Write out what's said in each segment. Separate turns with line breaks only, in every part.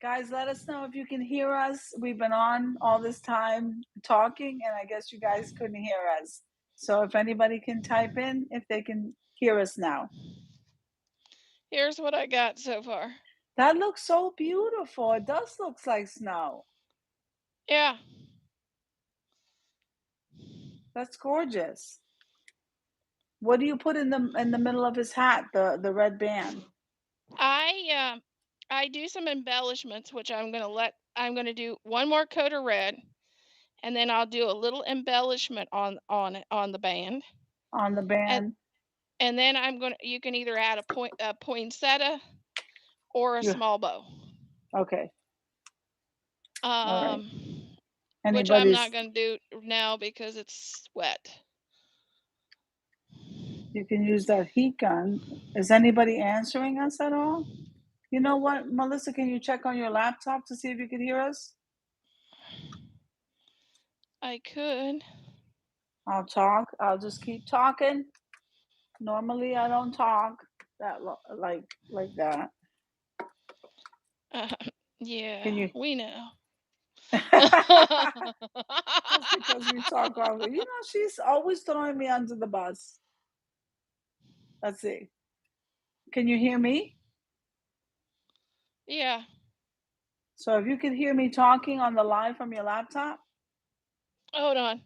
Guys, let us know if you can hear us. We've been on all this time talking, and I guess you guys couldn't hear us. So if anybody can type in, if they can hear us now.
Here's what I got so far.
That looks so beautiful. It does look like snow.
Yeah.
That's gorgeous. What do you put in the middle of his hat? The red band.
I do some embellishments, which I'm gonna do one more coat of red, and then I'll do a little embellishment on the band.
On the
And
band.
and then you can either add a poinsettia or a
You
small bow.
okay. All right.
Which I'm
Anybody's
not gonna do now because it's wet.
you can use that heat gun. Is anybody answering us at all? You know what, Melissa, can you check on your laptop to see if you can hear us?
I could.
I'll talk. I'll just keep talking. Normally I don't talk like that.
Uh, yeah,
Can you
we know.
That's because we talk over. You know, she's always throwing me under the bus. Let's see. Can you hear me?
Yeah.
So if you can hear me talking on the live from your laptop,
Hold on.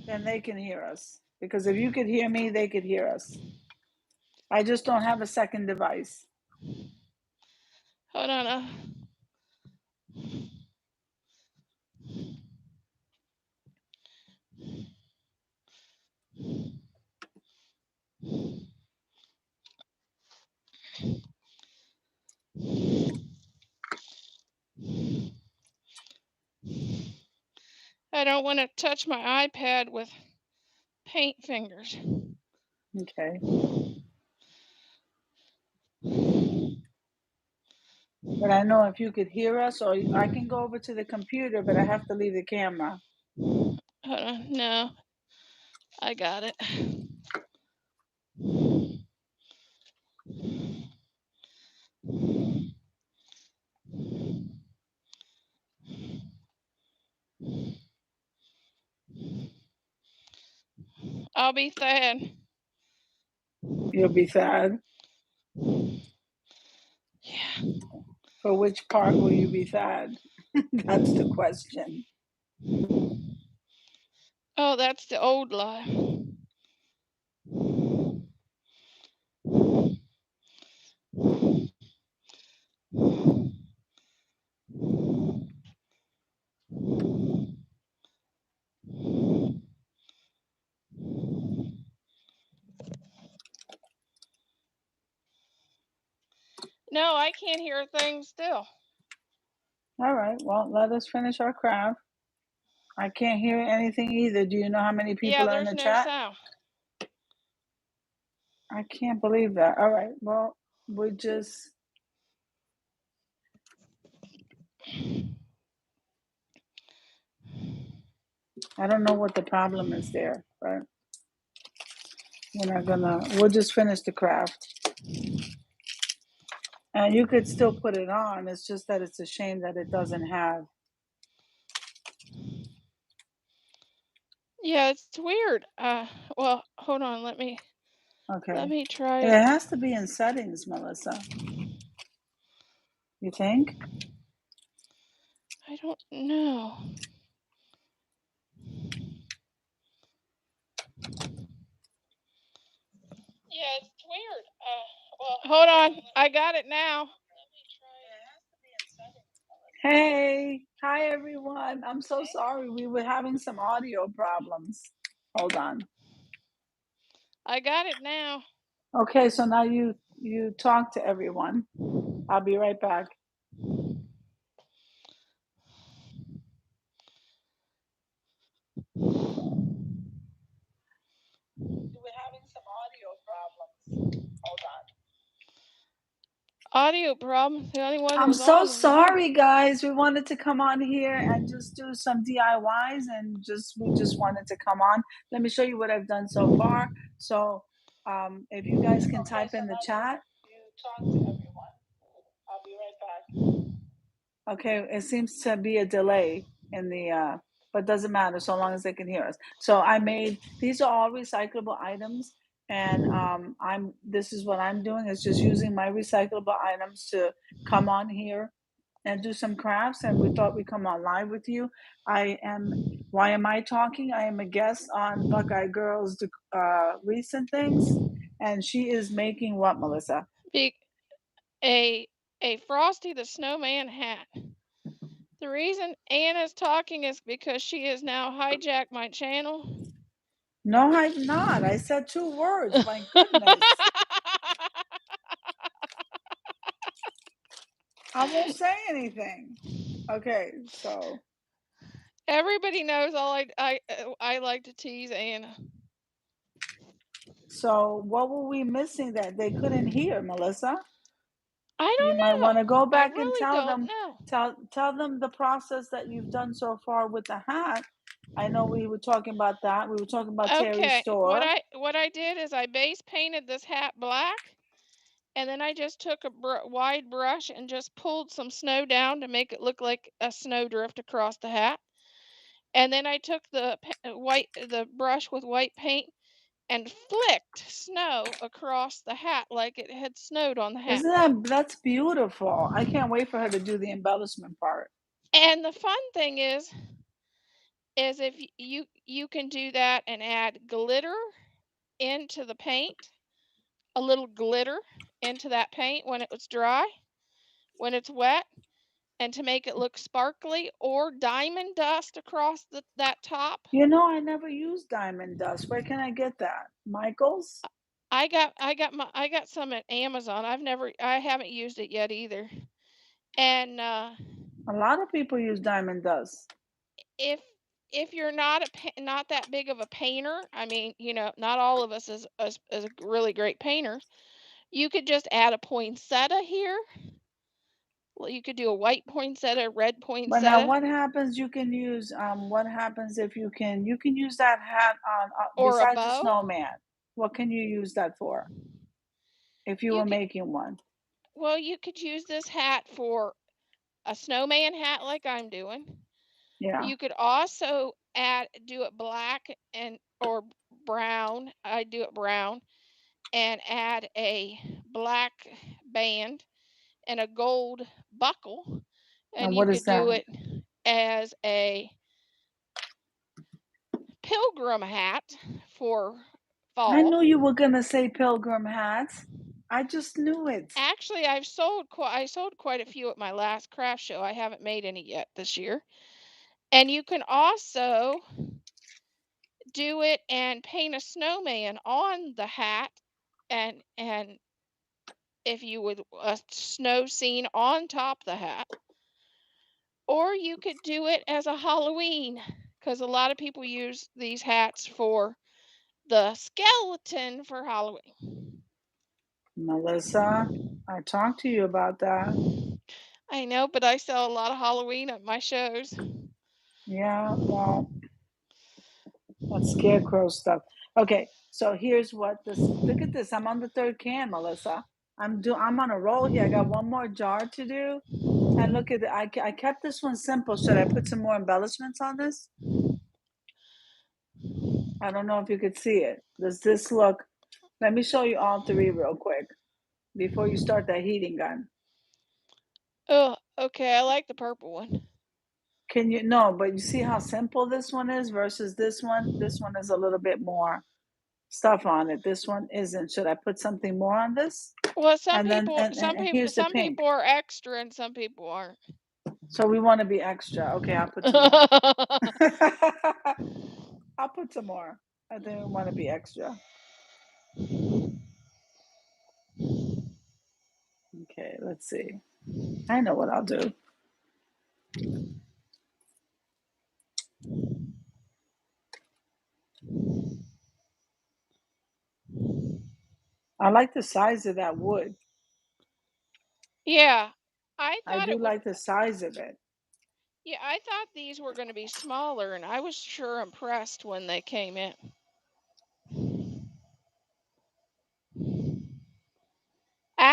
then they can hear us. Because if you could hear me, they could hear us. I just don't have a second device.
Hold on. I don't want to touch my iPad with paint fingers.
Okay. But I know if you could hear us, or I can go over to the computer, but I have to leave the camera.
Hold on. No. I got it. I'll be sad.
You'll be sad.
Yeah.
For which part will you be sad? That's the question.
Oh, that's the old lie. No, I can't hear a thing still.
All right. Well, let us finish our craft. I can't hear anything either. Do you know how many
Yeah,
people are in
there's
the
no
chat?
sound.
I can't believe that. All right. Well, we just. I don't know what the problem is there, but we'll just finish the craft. And you could still put it on. It's just that it's a shame that it doesn't have.
Yeah, it's weird. Well, hold on. Let me
Okay.
try
It
it.
has to be in settings, Melissa. You think?
I don't know. Yeah, it's weird. Well, hold on. I got it now.
Hey, hi everyone. I'm so sorry. We were having some audio problems. Hold on.
I got it now.
Okay, so now you talk to everyone. I'll be right back. We're having some audio problems. Hold on.
Audio problem. The only one that
I'm
was
so
on was you.
sorry, guys. We wanted to come on here and just do some DIYs, and we just wanted to come on. Let me show you what I've done so far. So, if you guys can type in the chat, you talk to everyone. I'll be right back. Okay, it seems to be a delay in the, but doesn't matter so long as they can hear us. So I made these are all recyclable items, and this is what I'm doing is just using my recyclable items to come on here and do some crafts. And we thought we'd come on live with you. I am. Why am I talking? I am a guest on Buckeye Girls' recent things, and she is making what, Melissa?
Be a Frosty the Snowman hat. The reason Anna's talking is because she has now hijacked my channel.
No, I've not. I said 2 words. My goodness. I won't say anything. Okay, so
Everybody knows I like to tease Anna.
what were we missing that they couldn't hear, Melissa?
I
You might
don't
want to
know.
go
I
back and
really
tell
don't
them
know.
tell them the process that you've done so far with the hat. I know we were talking about that. We were talking about Terry's
Okay,
store.
what I did is I base painted this hat black, and then I just took a wide brush and just pulled some snow down to make it look like a snowdrift across the hat. And then I took the brush with white paint and flicked snow across the hat like it had snowed on the hat.
That's beautiful. I can't wait for her to do the embellishment part.
And the fun thing is if you can do that and add glitter into the paint, a little glitter into that paint when it was dry, when it's wet, and to make it look sparkly, or diamond dust across that top.
You know, I never used diamond dust. Where can I get that? Michael's?
I got some at Amazon. I haven't used it yet either. And
A lot of people use diamond dust.
if you're not not that big of a painter, I mean, not all of us is a really great painter. You could just add a poinsettia here. Well, you could do a white poinsettia, red
But now
poinsettia,
what happens you can use, what happens if you can use that hat on,
or a
besides the
bow.
snowman, what can you use that for if you
You
were
could
making one?
Well, you could use this hat for a snowman hat like I'm doing.
Yeah.
You could also do it black and or brown. I do it brown and add a black band and a gold buckle, and
And
you
what is
could do
that?
it as a pilgrim hat for
I
fall.
knew you were gonna say pilgrim hats. I just knew it.
Actually, I sold quite a few at my last craft show. I haven't made any yet this year. And you can also do it and paint a snowman on the hat, and if you would, a snow scene on top the hat. Or you could do it as a Halloween, because a lot of people use these hats for the skeleton for Halloween.
Melissa, I talked to you about that.
I know, but I sell a lot of Halloween at my shows.
Yeah, well, that's scarecrow stuff. Okay, so here's what this look at this. I'm on the third can, Melissa. I'm on a roll here. I got one more jar to do. And look at it. I kept this one simple. Should I put some more embellishments on this? I don't know if you could see it. Does this look? Let me show you all three real quick before you start that heating gun.
Oh, okay, I like the purple one.
Can you? No, but you see how simple this one is versus this one? This one is a little bit more stuff on it. This one isn't. Should I put something more on this?
Well,
And then and here's the
some
pink.
people are extra and some people aren't.
So we want to be extra. Okay, I'll put some more. I'll put some more. I think we want to be extra. Okay, let's see. I know what I'll do. I like the size of that wood.
Yeah,
I do like the size of it.
I thought these were going to be smaller, and I was sure impressed when they came in.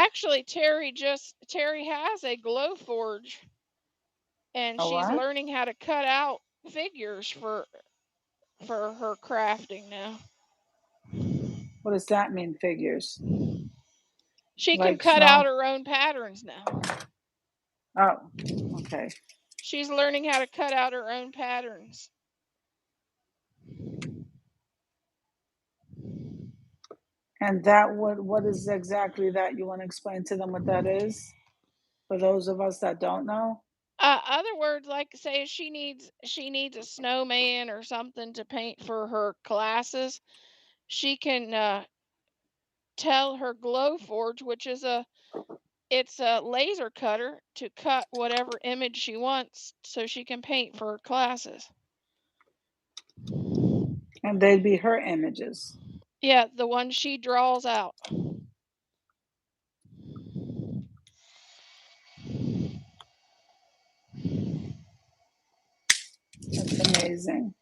Actually, Terry has a glow forge, and
A
she's
what?
learning how to cut out figures for her crafting now.
What does that mean, figures?
She can
Like
cut out
snow?
her own patterns now.
Oh, okay.
She's learning how to cut out her own patterns.
And that what is exactly that? You want to explain to them what that is? For those of us that don't know?
Other words, like say she needs a snowman or something to paint for her classes. She can tell her glow forge, which is it's a laser cutter, to cut whatever image she wants so she can paint for her classes.
And they'd be her images.
Yeah, the one she draws out.
That's amazing.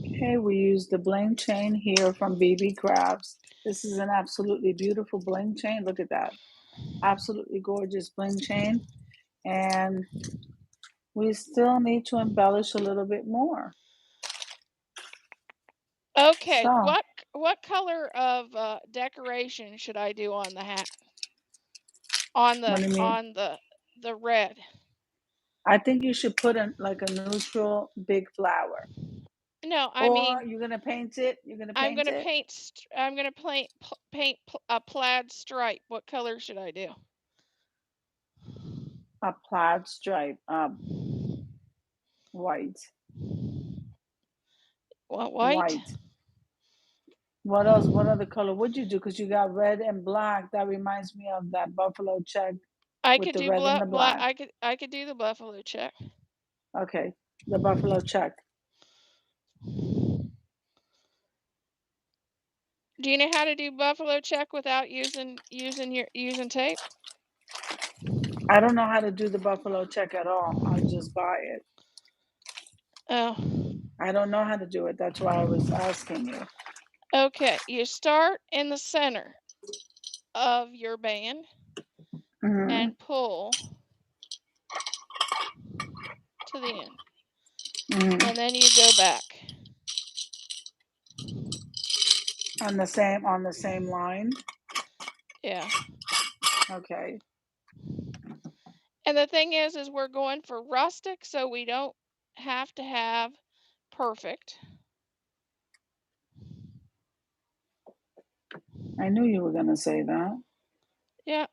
Okay, we use the bling chain here from BB Crafts. This is an absolutely beautiful bling chain. Look at that. Absolutely gorgeous bling chain. And we still need to embellish a little bit more.
Okay,
So,
what color of decoration should I do on the hat? On
what
the
do you mean?
on the red.
I think you should put in like a neutral big flower.
No, I
Or
mean
you're gonna paint it. You're gonna
I'm
paint
gonna
it.
paint. I'm gonna paint a plaid stripe. What color should I do?
A plaid stripe. White.
What, white?
White. What else? What other color would you do? Because you got red and black. That reminds me of that buffalo check
I
with
could
the
do
red and the
black.
black.
I could do the buffalo check.
Okay, the buffalo check.
Do you know how to do buffalo check without using tape?
I don't know how to do the buffalo check at all. I just buy it.
Oh,
I don't know how to do it. That's why I was asking you.
okay. You start in the center of your band
Hmm.
and pull to the end,
Hmm.
and then you go back.
On the same line.
Yeah.
Okay.
And the thing is we're going for rustic, so we don't have to have perfect.
I knew you were gonna say that.
Yeah,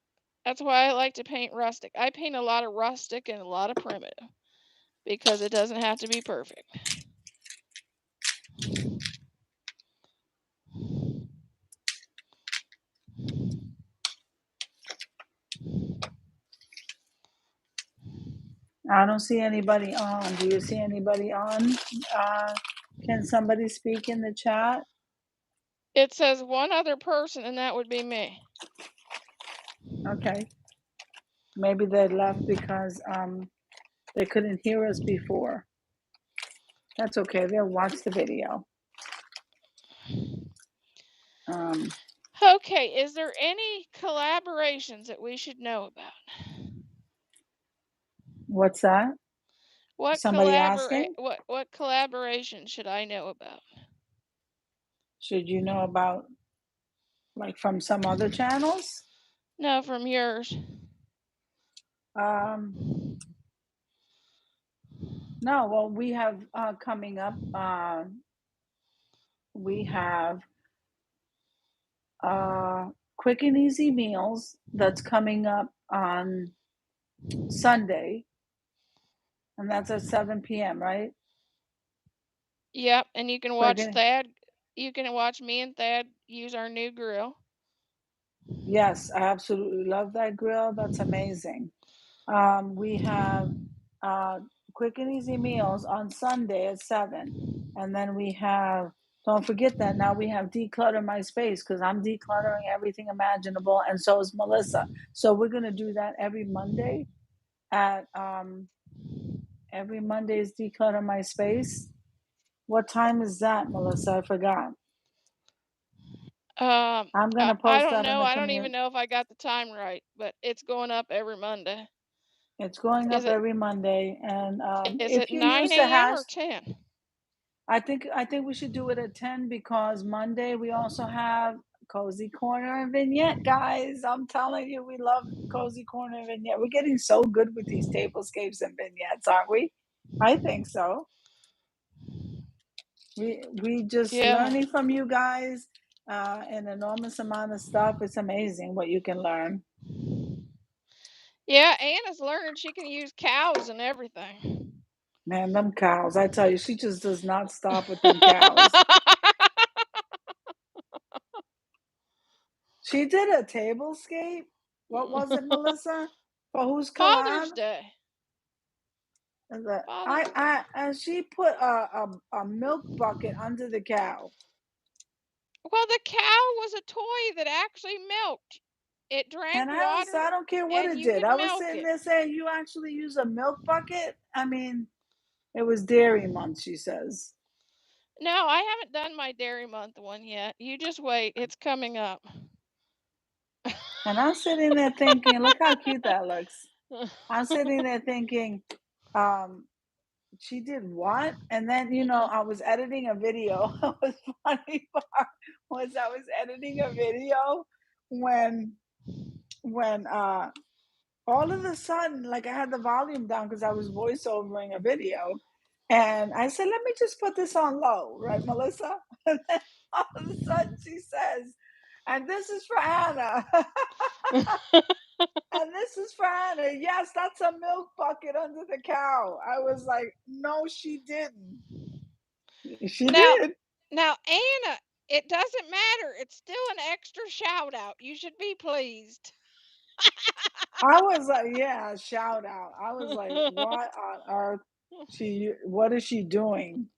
that's why I like to paint rustic. I paint a lot of rustic and a lot of primitive because it doesn't have to be perfect.
I don't see anybody on. Do you see anybody on? Uh, can somebody speak in the chat?
It says one other person, and that would be me.
Okay. Maybe they left because they couldn't hear us before. That's okay. They'll watch the video. Um,
Okay, is there any collaborations that we should know about?
what's that? Somebody asking?
What collaboration should I know about?
Should you know about like from some other channels?
No, from yours.
Um, no. Well, we have coming up. We have quick and easy meals that's coming up on Sunday, and that's at 7 p.m. Right?
Yep, and you can
Quick
watch
and
Thad. You can watch me and Thad use our new grill.
yes, I absolutely love that grill. That's amazing. We have uh, quick and easy meals on Sunday at 7. And then we have, don't forget that now we have declutter my space because I'm decluttering everything imaginable. And so is Melissa. So we're going to do that every Monday at, every Monday is declutter my space. What time is that, Melissa? I forgot. I'm gonna
I
post
don't
that in
know.
the
I don't even
community.
know if I got the time right, but it's going up every Monday.
It's going
Is
up
it
every Monday, and
is it
if you
9
use the
a.m.
hash,
or 10?
I think we should do it at 10 because Monday we also have Cozy Corner and Vignette, guys. I'm telling you, we love Cozy Corner and Vignette. We're getting so good with these tablescapes and vignettes, aren't we? I think so. We just
Yeah.
learning from you guys an enormous amount of stuff. It's amazing what you can learn.
Yeah, Anna's learning she can use cows and everything.
Man, them cows, I tell you, she just does not stop with them cows. She did a tablescape. What was it, Melissa? For whose
Father's
collab?
Day. Father's Day.
And she put a milk bucket under the cow.
Well, the cow was a toy that actually milked. It drank
And I
water
don't care what
and
it
you
did.
could
I was
milk
sitting
it.
there saying, you actually use a milk bucket? I mean, it was dairy month, she says.
No, I haven't done my Dairy Month one yet. You just wait. It's coming up.
And I'm sitting there thinking, look how cute that looks. I'm sitting there thinking, um, she did what? And then, I was editing a video. It was funny part was I was editing a video when when all of a sudden, like I had the volume down because I was voiceovering a video. And I said, let me just put this on low, right, Melissa? And then all of a sudden she says, and this is for Anna. And this is for Anna. Yes, that's a milk bucket under the cow. I was like, no, she didn't. She
now,
did.
now, Anna, it doesn't matter. It's still an extra shout out. You should be pleased.
I was like, yeah, shout out. I was like, what on earth? What is she doing?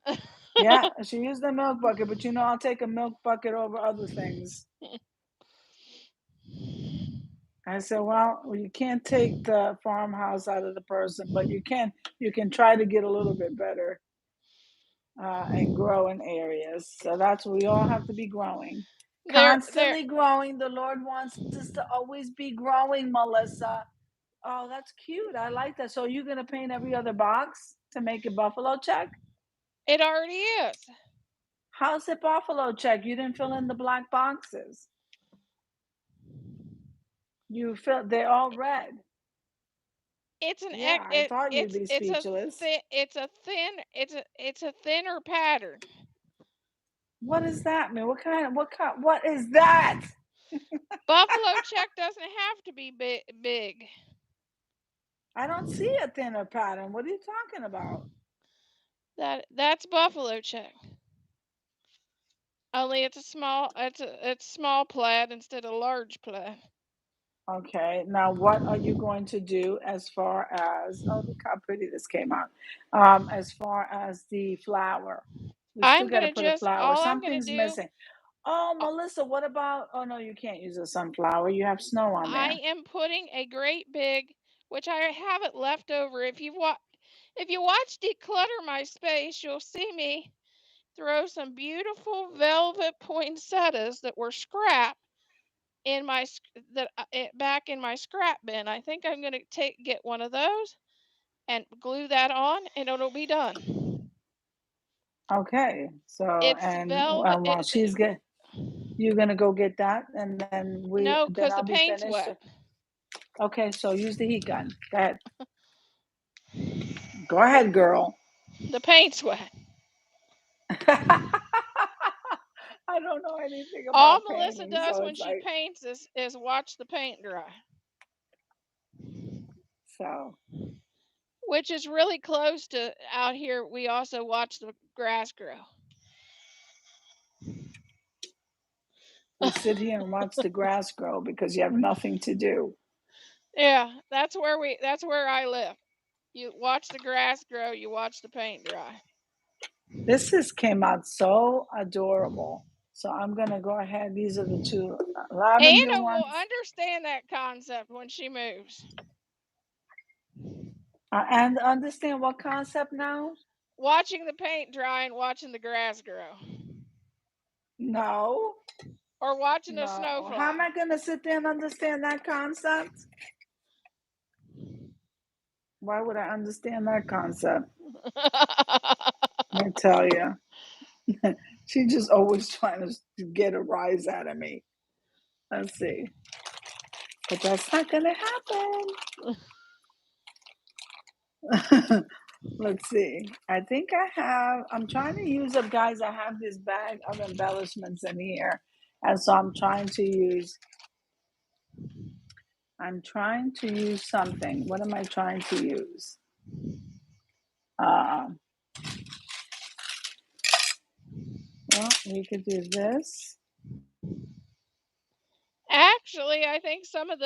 Yeah, she used the milk bucket, but I'll take a milk bucket over other things. I said, well, you can't take the farmhouse out of the person, but you can try to get a little bit better and grow in areas. So that's what we all have to be growing,
There.
constantly growing. The Lord wants us to always be growing, Melissa. Oh, that's cute. I like that. So you're gonna paint every other box to make it buffalo check?
It already is.
How's it buffalo check? You didn't fill in the black boxes. They're all red.
It's an
Yeah, I thought you'd be speechless.
it's a thinner pattern.
What does that mean? What is that?
Buffalo check doesn't have to be big.
I don't see a thinner pattern. What are you talking about?
That's buffalo check. Only it's small plaid instead of large plaid.
Okay, now what are you going to do as far as, oh, look how pretty this came out. As far as the flower, we still
I'm
got to
gonna
put a
just
flower.
all I'm gonna
Something's
do.
missing. Oh,
uh,
Melissa, what about, oh no, you can't use a sunflower. You have snow on
I
there.
am putting a great big, which I have it left over. If you watch Declutter My Space, you'll see me throw some beautiful velvet poinsettias that were scrap in my back in my scrap bin. I think I'm gonna get one of those and glue that on, and it'll be done.
Okay, so,
It's
and
velvet.
while you're gonna go get that, and
No,
then
cause
I'll
the
be
paint's
finished.
wet.
Okay, so use the heat gun. Go ahead. Go ahead, girl.
The paint's wet.
I don't know anything
All
about
Melissa
painting,
does
so
when
it's
she
like,
paints is watch the paint dry,
so
which is really close to out here. We also watch the grass grow.
we sit here and watch the grass grow because you have nothing to do.
Yeah, that's where I live. You watch the grass grow, you watch the paint dry.
This just came out so adorable. So I'm gonna go ahead. These are the two lavender
Anna will
ones,
understand that concept when she moves.
and understand what concept now?
Watching the paint dry and watching the grass grow.
No,
or watching a
No.
snow
How am
fly.
I going to sit there and understand that concept? Why would I understand that concept? I tell you. She just always trying to get a rise out of me. Let's see. But that's not going to happen. Let's see. I think I'm trying to use up, guys. I have this bag of embellishments in here. And so I'm trying to use something. What am I trying to use? Uh, well, we could do this.
Actually, I think some of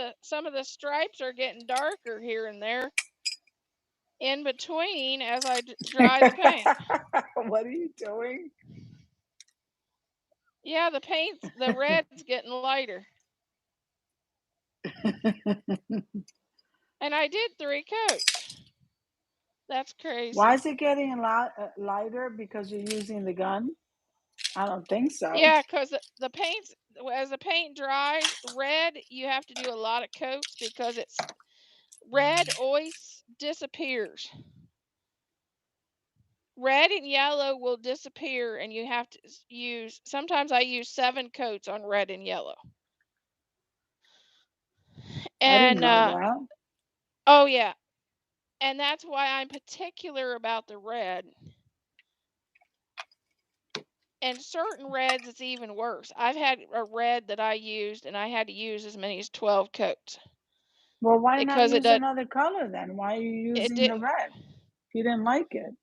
the stripes are getting darker here and there in between as I dry the paint.
What are you doing?
Yeah, the red's getting lighter. And I did 3 coats. That's
Why
crazy.
is it getting a lot lighter? Because you're using the gun? I don't think so.
Yeah, 'cause the paints as the paint dries, red, you have to do a lot of coats because it's red always disappears. Red and yellow will disappear and you have to use sometimes I use 7 coats on red and yellow.
I didn't
And
know that.
oh yeah, and that's why I'm particular about the red. And certain reds, it's even worse. I've had a red that I used, and I had to use as many as 12 coats
Well, why not
because
use another color then? Why are you
it
using
did
the red? If you didn't like it,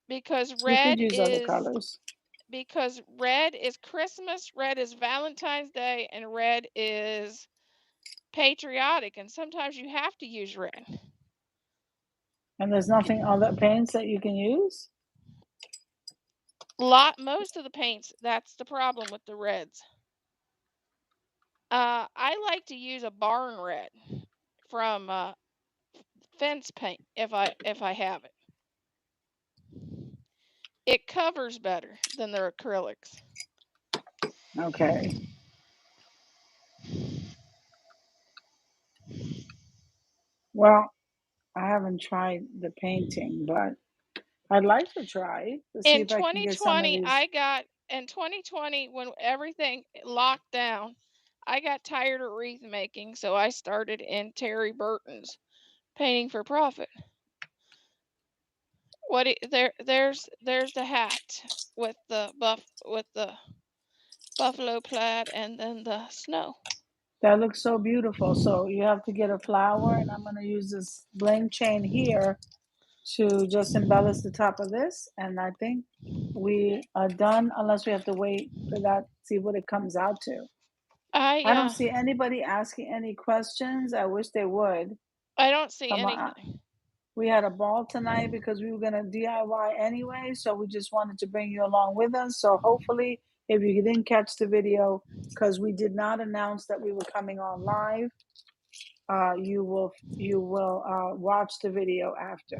because
you could use other colors.
red is Christmas, red is Valentine's Day, and red is patriotic. And sometimes you have to use red.
And there's nothing other paints that you can use?
Most of the paints, that's the problem with the reds. I like to use a barn red from fence paint if I have it. It covers better than their acrylics.
Okay. Well, I haven't tried the painting, but I'd like to try to see
In
if I can get some of
2020,
these.
in 2020 when everything locked down, I got tired of wreath making, so I started in Terry Burton's painting for profit. There's the hat with the buffalo plaid and then the snow.
That looks so beautiful. So you have to get a flower, and I'm going to use this bling chain here to just embellish the top of this. And I think we are done unless we have to wait for that, see what it comes out to.
I
I don't
uh
see anybody asking any questions. I wish they would.
I don't see
Come on.
anything.
We had a ball tonight because we were going to DIY anyway. So we just wanted to bring you along with us. So hopefully, if you didn't catch the video, because we did not announce that we were coming on live, you will watch the video after.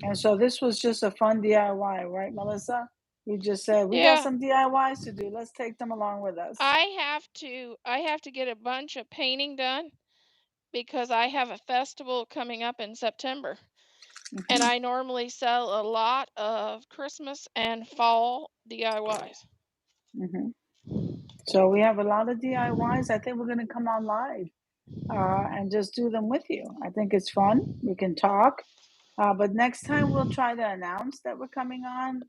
And so this was just a fun DIY, right, Melissa? We just said we got
Yeah,
some DIYs to do. Let's take them along with us.
I have to get a bunch of painting done because I have a festival coming up in September. And
Hmm.
I normally sell a lot of Christmas and fall DIYs.
Hmm. So we have a lot of DIYs. I think we're going to come on live and just do them with you. I think it's fun. We can talk. But next time we'll try to announce that we're coming on.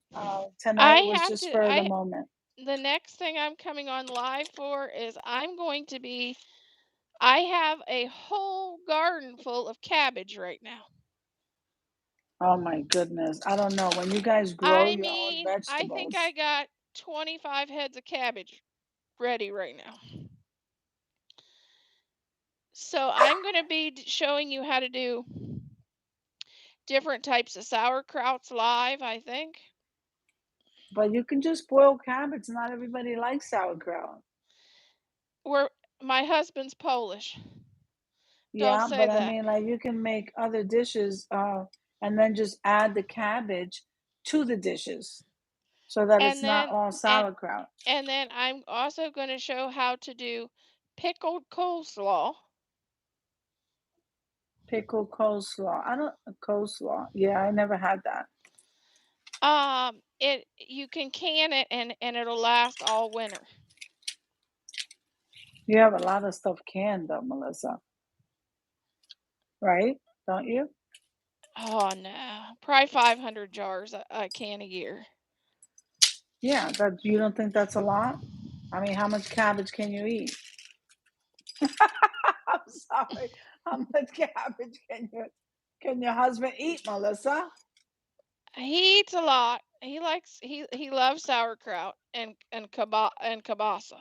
I
Tonight was
have
just
to
for the
I
moment.
The next thing I'm coming on live for is I have a whole garden full of cabbage right now.
Oh my goodness. I don't know. When you guys grow your own
I think I
vegetables,
got 25 heads of cabbage ready right now. So I'm going to be showing you how to do different types of sauerkrauts live, I think.
but you can just boil cabbage. Not everybody likes sauerkraut.
We're My husband's Polish. Don't
Yeah,
say
but I
that.
mean, like you can make other dishes. and then just add the cabbage to the dishes so that it's
And
not
then
all
and
sauerkraut.
and then I'm also going to show how to do pickled coleslaw.
Pickle coleslaw. I don't coleslaw. Yeah, I never had that.
It you can can it and it'll last all winter.
You have a lot of stuff canned though, Melissa, right? Don't you?
Oh no, probably 500 jars a can a year.
Yeah, that you don't think that's a lot? I mean, how much cabbage can you eat? I'm sorry. How much cabbage can your husband eat, Melissa?
He eats a lot. He loves sauerkraut and kielbasa.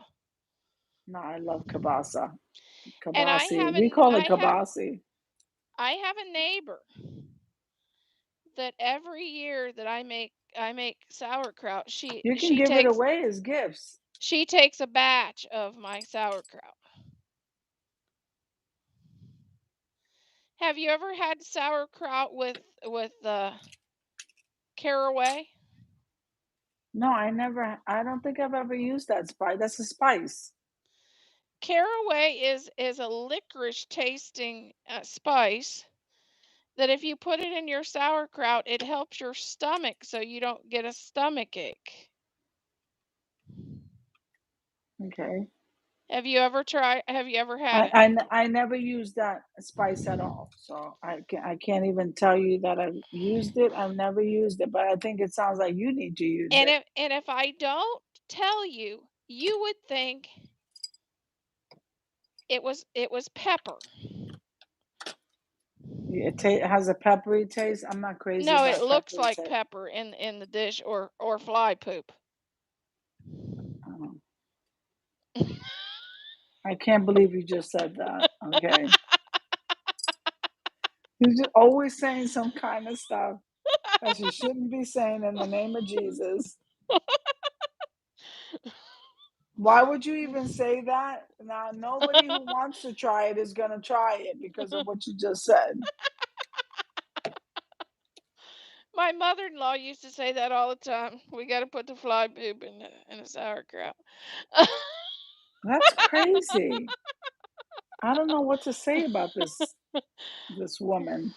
No, I love kielbasa.
And
Kibasi. We call it kibasi.
I have a neighbor that every year that I make sauerkraut,
You can give it away as gifts.
she takes a batch of my sauerkraut. Have you ever had sauerkraut with caraway?
No, I don't think I've ever used that spice. That's a spice.
Caraway is a licorice tasting spice that if you put it in your sauerkraut, it helps your stomach so you don't get a stomach ache.
Okay.
Have you ever had it?
I never used that spice at all. So I can't even tell you that I've used it. I've never used it, but I think it sounds like you need to use it.
And if I don't tell you, you would think it was pepper.
Has a peppery taste. I'm not crazy
No, it
about
looks
peppery
like
taste.
pepper in the dish or fly poop.
Um, I can't believe you just said that. Okay. You're just always saying some kind of stuff that you shouldn't be saying in the name of Jesus. Why would you even say that? Now, nobody who wants to try it is going to try it because of what you just said.
My mother-in-law used to say that all the time. We got to put the fly poop in the sauerkraut.
That's crazy. I don't know what to say about this woman,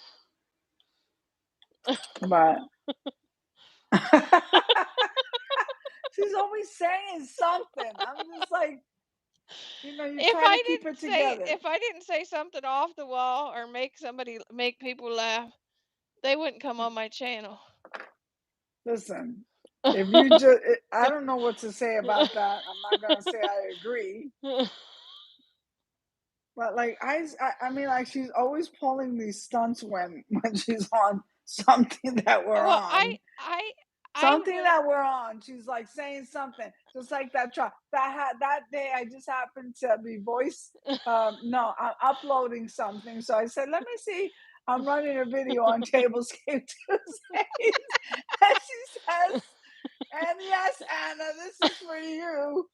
but she's always saying something. I'm just like, you're trying to keep it together.
If I didn't say something off the wall or make people laugh, they wouldn't come on my channel.
Listen, if you just, I don't know what to say about that. I'm not gonna say I agree, but like I mean, like she's always pulling these stunts when she's on something that we're
Well,
on.
I
Something
will.
that we're on. She's like saying something, just like that. That day, I just happened to be voice. No, I'm uploading something, so I said, "Let me see." I'm running a video on Tablescape Tuesdays, and she says, "And yes, Anna, this is for you."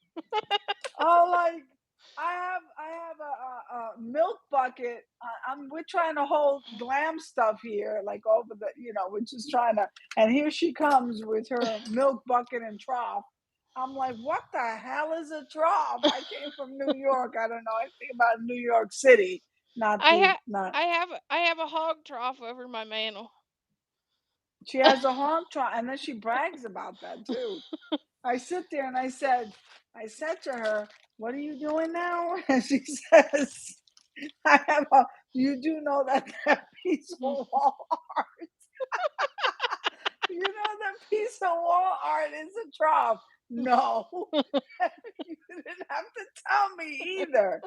Oh, like I have a milk bucket. We're trying to hold glam stuff here, like over we're just trying to. And here she comes with her milk bucket and trough. I'm like, what the hell is a trough? I came from New York. I don't know anything about New York City. Not
I
the
have
not.
I have a hog trough over my mantle.
She has a hog trough, and then she brags about that too. I sit there and I said to her, "What are you doing now?" And she says, "I have a. You do know that piece of wall art. You know that piece of wall art is a trough." No, you didn't have to tell me either.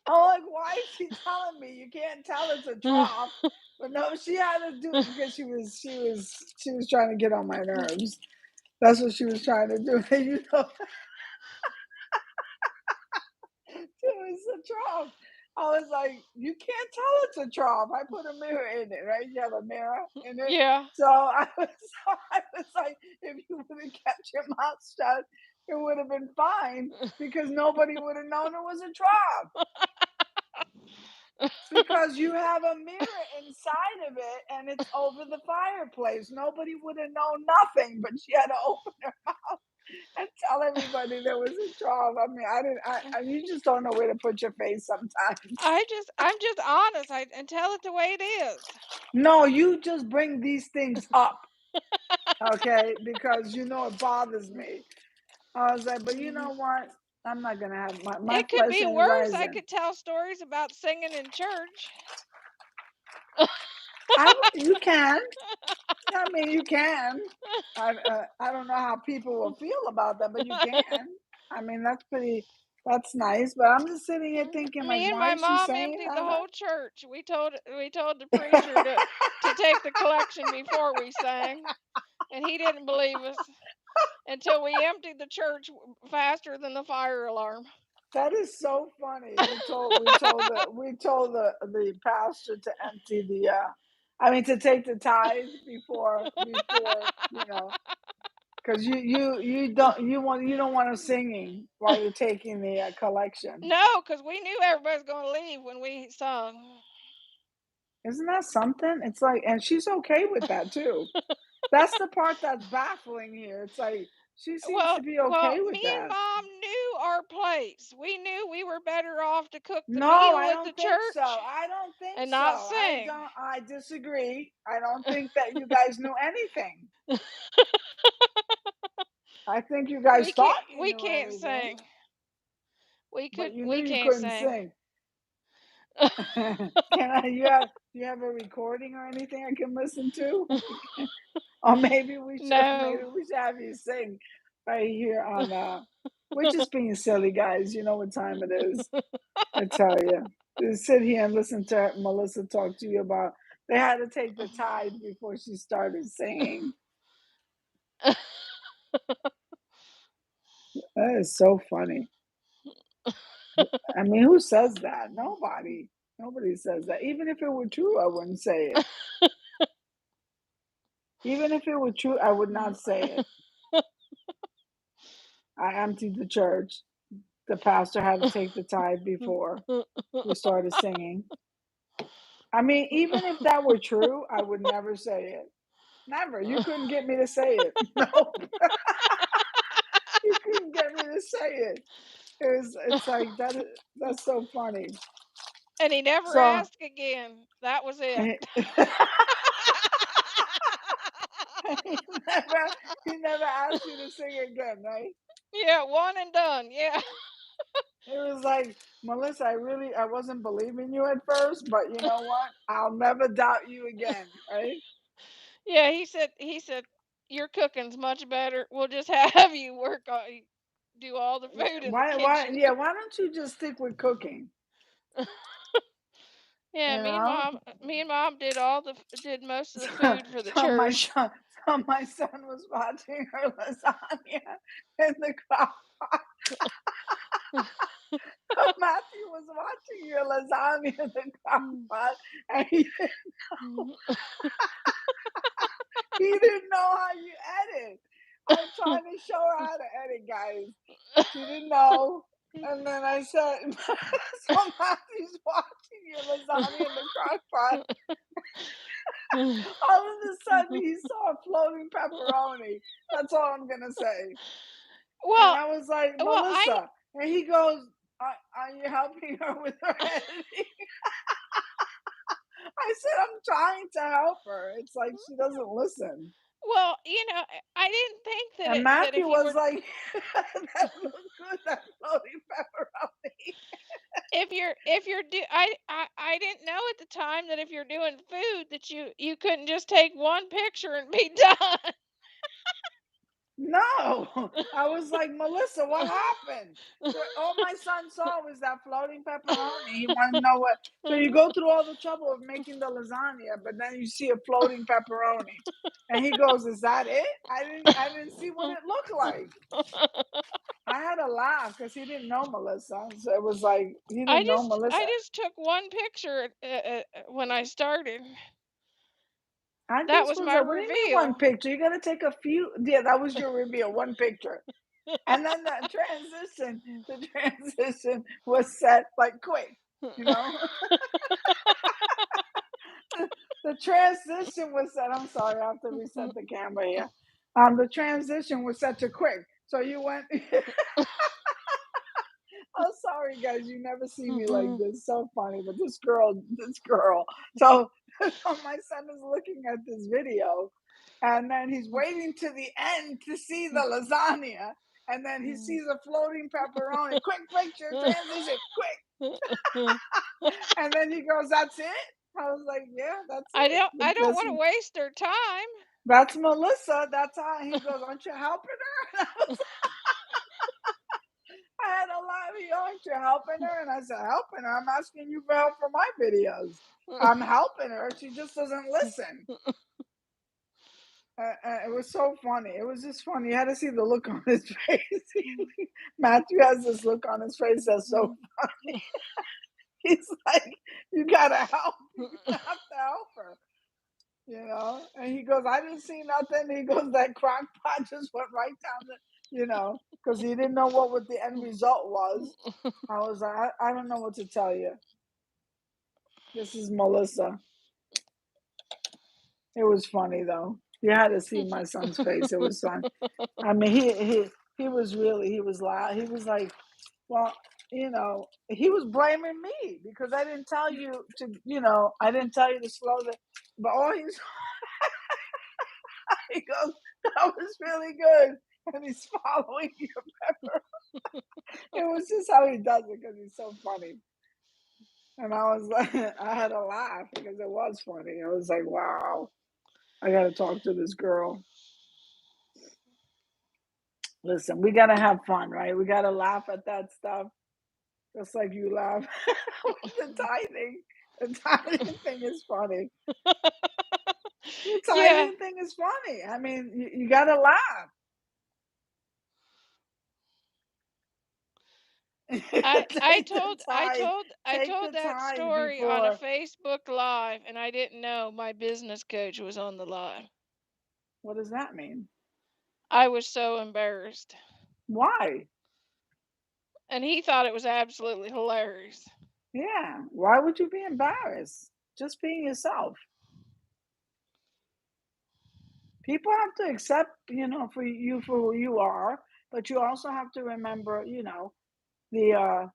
I'm like, why is she telling me? You can't tell it's a trough. But no, she had to do it because she was trying to get on my nerves. That's what she was trying to do. And it was a trough. I was like, you can't tell it's a trough. I put a mirror in it, right? You have a mirror in it.
Yeah.
I was like, if you would have kept your mouth shut, it would have been fine because nobody would have known it was a trough. Because you have a mirror inside of it and it's over the fireplace. Nobody would have known nothing, but she had to open her mouth and tell everybody there was a trough. I mean, I didn't. You just don't know where to put your face sometimes.
I'm just honest, and tell it the way it is.
No, you just bring these things up, okay? Because you know it bothers me. I was like, but you
Mhm.
know what? I'm not gonna have my
It could
flesh
be
ain't
worse, I
rising.
could tell stories about singing in church.
You can. I mean, you can. I don't know how people will feel about that, but you can. I mean, that's pretty. That's nice. But I'm just sitting here thinking, like,
Me and
why
my
is she
mom
saying
emptied the
that?
whole church. We told the preacher to take the collection before we sang, and he didn't believe us until we emptied the church faster than the fire alarm.
That is so funny. We told the pastor to empty the. I mean, to take the tithe before because you don't want them singing while you're taking the collection.
No, because we knew everybody's gonna leave when we sung.
Isn't that something? It's like, and she's okay with that too. That's the part that's baffling here. It's like she seems to be
Well,
okay
me
with
and
that.
mom knew our place. We knew we were better off to cook the
No,
meal
I
at the
don't think so.
church
I don't think
and
so.
not sing.
I disagree. I don't think that you guys knew anything. I think you guys thought you
We
knew
can't
everything,
sing.
but you knew
We
you
can't
couldn't
sing.
sing. You have a recording or anything I can listen to? Or maybe
No.
we should have you sing right here on we're just being silly guys, you know what time it is. I tell you. Just sit here and listen to Melissa talk to you about they had to take the tithe before she started singing. That is so funny. I mean, who says that? Nobody. Nobody says that. Even if it were true, I wouldn't say it. Even if it were true, I would not say it. I emptied the church. The pastor had to take the tithe before we started singing. I mean, even if that were true, I would never say it. Never. You couldn't get me to say it. No, you couldn't get me to say it. It's like that's so funny.
And he never
So
asked again. That was it.
he never he never asked you to sing again, right?
Yeah, one and done. Yeah.
It was like, Melissa, I wasn't believing you at first, but you know what? I'll never doubt you again, right?
Yeah, he said your cooking's much better. We'll just have you do all the
Yeah,
food in the kitchen.
why don't you just stick with cooking?
Yeah,
You know?
me and mom did most of the
So,
food for the
so my
church.
son so my son was watching her lasagna in the crock pot. Matthew was watching your lasagna in the crock pot and he didn't know how you edit. I'm trying to show her how to edit, guys. She didn't know. And then I said, so Matthew's watching your lasagna in the crock pot. All of a sudden, he saw a floating pepperoni. That's all I'm going to say. And
well,
I was like,
I
Melissa. And he goes, are you helping her with her editing? I said, I'm trying to help her. It's like she doesn't listen.
well, I didn't think
And
that if
Matthew
you
was
were
like, that looks good, that floating pepperoni.
if you're do I didn't know at the time that if you're doing food that you couldn't just take one picture and be done.
No, I was like, Melissa, what happened? All my son saw was that floating pepperoni. He wanted to know what. So you go through all the trouble of making the lasagna, but then you see a floating pepperoni, and he goes, "Is that it? I didn't see what it looked like." I had to laugh because he didn't know Melissa. So it was like he didn't know
I
Melissa.
just took one picture when I started.
I
That
just
was
was
my
like, "What do you mean one
reveal.
picture? You got to take a few." Yeah, that was your reveal, one picture. And then the transition was set like quick. you know. The transition was set. I'm sorry, I have to reset the camera here. The transition was such a quick. So you went. Oh, sorry, guys. You never see me like this. So funny. But this girl. So, so my son is looking at this video, and then he's waiting to the end to see the lasagna, and then he sees a floating pepperoni. Quick picture transition, quick. And then he goes, "That's it." I was like, "Yeah, that's it.
I don't
That's
want to waste their time.
that's Melissa. That's how." He goes, "Aren't you helping her?" And I had a laugh. He, "Aren't you helping her?" And I said, "Helping her? I'm asking you for help for my videos. I'm helping her. She just doesn't listen." It was so funny. It was just funny. You had to see the look on his face. Matthew has this look on his face that's so funny. He's like, "You gotta help. You have to help her." And he goes, "I didn't see nothing." He goes, "That crock pot just went right down because he didn't know what the end result was." I was like, I don't know what to tell you. This is Melissa. It was funny though. You had to see my son's face. It was fun. I mean, he was really, he was loud. He was like, well, he was blaming me because I didn't tell you I didn't tell you to slow the, but all he goes, "That was really good," and he's following your pepper. It was just how he does it because he's so funny. And I was like, I had a laugh because it was funny. I was like, wow, I got to talk to this girl. Listen, we got to have fun, right? We got to laugh at that stuff, just like you laugh with the tithing. The tithing thing is funny. The
Yeah,
tithing thing is funny. I mean, you got to laugh.
I
Take the
told I
tithe.
told I
Take
told
the
that
tithe
story on a
before.
Facebook Live, and I didn't know my business coach was on the live.
What does that mean?
I was so embarrassed,
Why?
and he thought it was absolutely hilarious.
Yeah. Why would you be embarrassed? Just being yourself. People have to accept, for you for who you are, but you also have to remember, the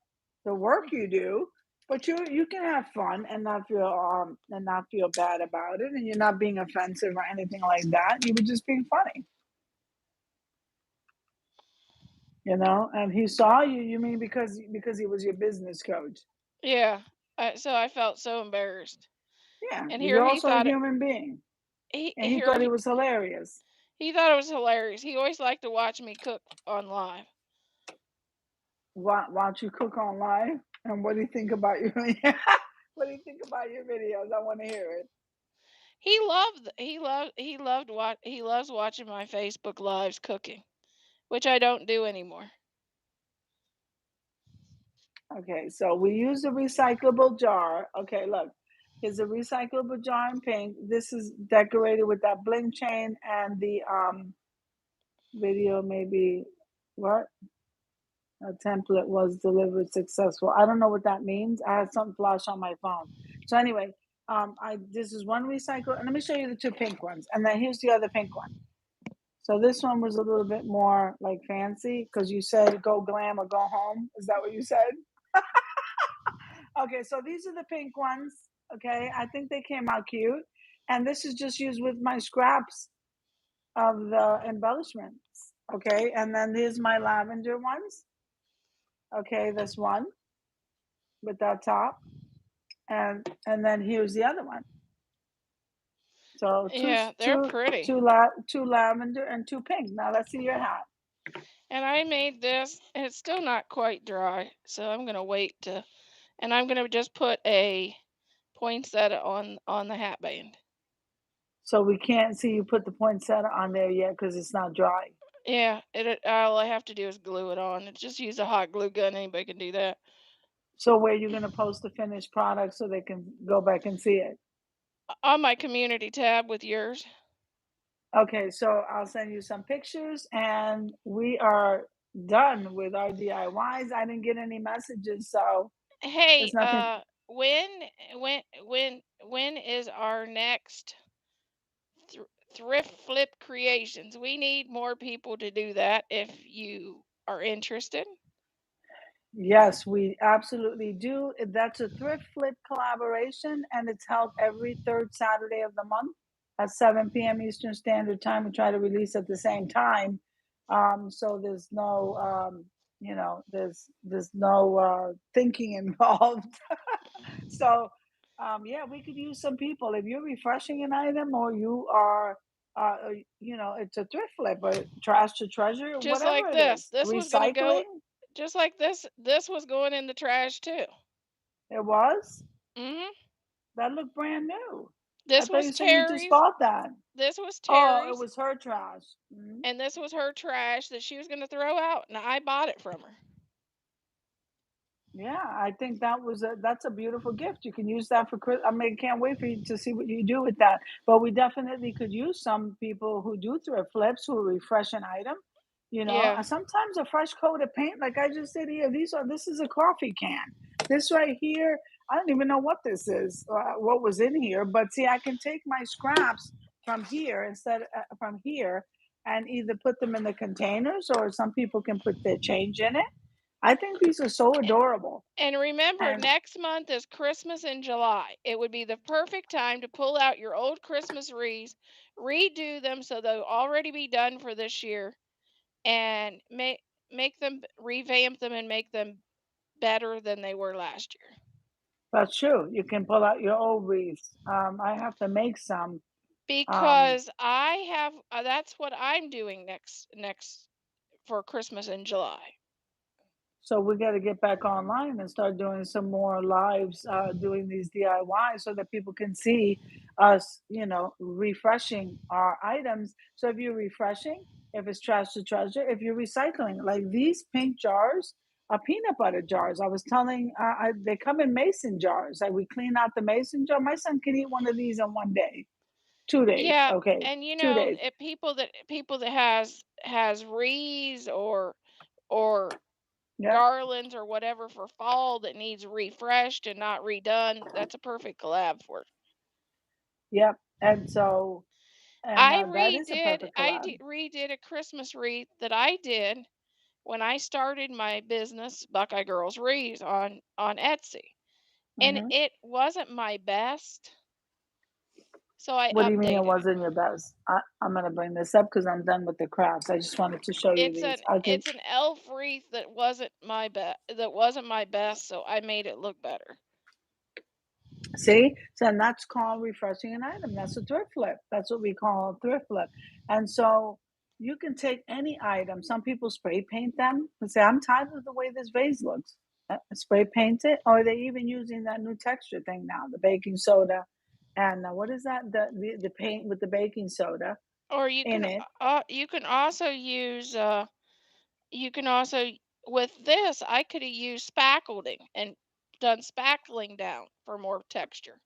work you do. But you can have fun and not feel bad about it, and you're not being offensive or anything like that. You were just being funny, And he saw you. You mean because he was your business coach?
Yeah, so I felt so embarrassed,
Yeah,
and here
you're
he
also a
thought it.
human being,
He
and he
here
thought it
he,
was hilarious.
he thought it was hilarious. He always liked to watch me cook on live.
Why don't you cook online? And what do you think about your what do you think about your videos? I want to hear it.
He loves watching my Facebook Lives cooking, which I don't do anymore.
Okay, so we use a recyclable jar. Okay, look, here's a recyclable jar in pink. This is decorated with that bling chain and the video maybe what? A template was delivered successful. I don't know what that means. I had something flash on my phone. So anyway, I this is one recycle, and let me show you the two pink ones, and then here's the other pink one. So this one was a little bit more like fancy because you said go glam or go home. Is that what you said? Okay, so these are the pink ones. Okay, I think they came out cute, and this is just used with my scraps of the embellishments. Okay, and then here's my lavender ones. Okay, this one with that top, and then here's the other one. So
Yeah, they're pretty.
two lavender and two pink. Now let's see your hat.
And I made this, and it's still not quite dry, so I'm gonna wait to, and I'm gonna just put a poinsettia on the hat band.
So we can't see you put the poinsettia on there yet because it's not dry.
Yeah, all I have to do is glue it on. And just use a hot glue gun. Anybody can do that.
So where you gonna post the finished product so they can go back and see it?
On my community tab with yours.
Okay, so I'll send you some pictures, and we are done with our DIYs. I didn't get any messages, so
Hey,
There's nothing.
when is our next thr thrift flip creations? We need more people to do that if you are interested.
Yes, we absolutely do. That's a thrift flip collaboration, and it's held every third Saturday of the month at 7 p.m. Eastern Standard Time. We try to release at the same time, so there's no, there's no thinking involved. So, yeah, we could use some people if you're refreshing an item or you are, it's a thrift flip, or trash to treasure,
Just
whatever
like
it
this.
is,
This was gonna go
recycling.
just like this was going in the trash too.
It was.
Mhm.
That looked brand new. I
This
thought
was
you said you just
Terry's.
bought that.
This was
Oh, it
Terry's,
was her trash. Mhm.
and this was her trash that she was gonna throw out, and I bought it from her.
Yeah, I think that's a beautiful gift. You can use that for I mean, can't wait for you to see what you do with that. But we definitely could use some people who do thrift flips who refresh an item.
Yeah.
Sometimes a fresh coat of paint, like I just did here. This is a coffee can. This right here, I don't even know what this is, what was in here. But see, I can take my scraps from here instead from here, and either put them in the containers, or some people can put their change in it. I think these are so adorable.
And remember,
And
next month is Christmas in July. It would be the perfect time to pull out your old Christmas wreaths, redo them so they'll already be done for this year, and make them revamp them and make them better than they were last year.
that's true. You can pull out your old wreaths. I have to make some. Um,
Because I have that's what I'm doing next for Christmas in July.
so we got to get back online and start doing some more lives, doing these DIYs so that people can see us, refreshing our items. So if you're refreshing, if it's trash to treasure, if you're recycling, like these pink jars are peanut butter jars. I was telling, they come in mason jars. Like we clean out the mason jar. My son can eat one of these in one day, 2 days.
Yeah,
Okay,
and
2 days.
people that has wreaths or
Yep,
garlands or whatever for fall that needs refreshed and not redone, that's a perfect collab for it.
yep. And so, and that is a perfect
I
collab.
redid a Christmas wreath that I did when I started my business, Buckeye Girls Wreaths, on Etsy, and
Hmm.
it wasn't my best, so I
What do you mean it
updated it.
wasn't your best? I'm gonna bring this up because I'm done with the crafts. I just wanted to show you these. Okay,
It's an elf wreath that wasn't my best, so I made it look better.
see, so and that's called refreshing an item. That's a thrift flip. That's what we call a thrift flip. And so you can take any item. Some people spray paint them and say, "I'm tired of the way this vase looks." Spray paint it, or they even using that new texture thing now, the baking soda, and what is that? The paint with the baking soda
Or
in it.
you can also use you can also with this I could have used spackling and done spackling down for more texture.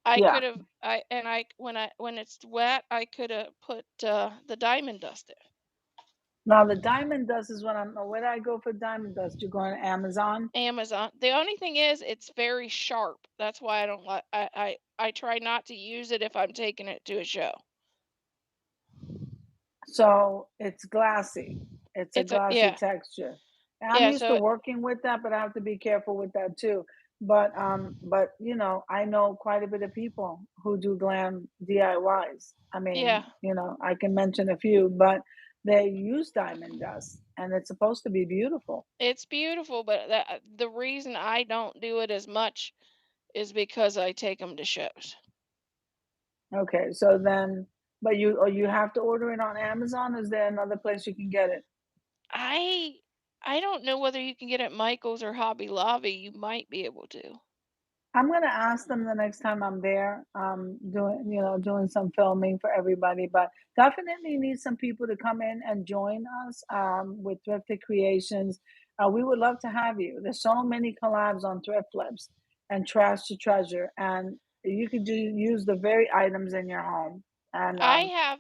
I
Yeah.
could have I when it's wet I could have put the diamond dust in.
Now the diamond dust is what I'm. Where do I go for diamond dust? You go on Amazon.
Amazon. The only thing is it's very sharp. That's why I don't like I try not to use it if I'm taking it to a show.
So it's glassy. It's a
It's a
glassy
yeah.
texture. And I'm
Yeah,
used to
so
working with that, but I have to be careful with that too. But I know quite a bit of people who do glam DIYs. I mean,
yeah,
I can mention a few, but they use diamond dust and it's supposed to be beautiful.
it's beautiful, but the reason I don't do it as much is because I take them to shows.
Okay, so then, but you have to order it on Amazon. Is there another place you can get it?
I I don't know whether you can get it at Michael's or Hobby Lobby. You might be able to.
I'm gonna ask them the next time I'm there, doing some filming for everybody. But definitely need some people to come in and join us with Thrifted Creations. We would love to have you. There's so many collabs on Thrift Flips and Trash to Treasure, and you could use the very items in your home. And
I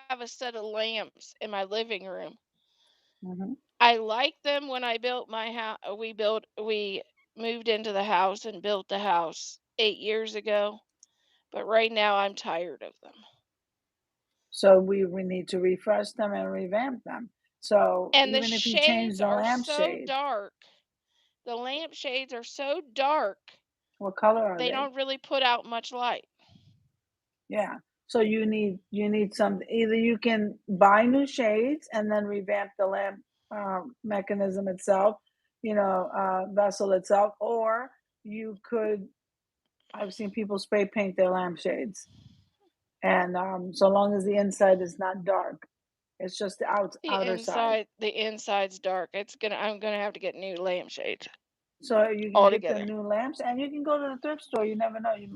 have a set of lamps in my living room.
mhm.
I like them when I built my house. We moved into the house and built the house 8 years ago, but right now I'm tired of them.
So we need to refresh them and revamp them. So
And the
even if you change
shades
the
are so
lampshade,
dark. The lampshades are so dark,
what color are
they
they?
don't really put out much light.
Yeah. So you need some, either you can buy new shades and then revamp the lamp mechanism itself, vessel itself, or you could. I've seen people spray paint their lampshades, and so long as the inside is not dark, it's just the outer side.
The inside's dark. I'm gonna have to get new lampshades
So you can get
altogether.
them new lamps, and you can go to the thrift store. You never know. You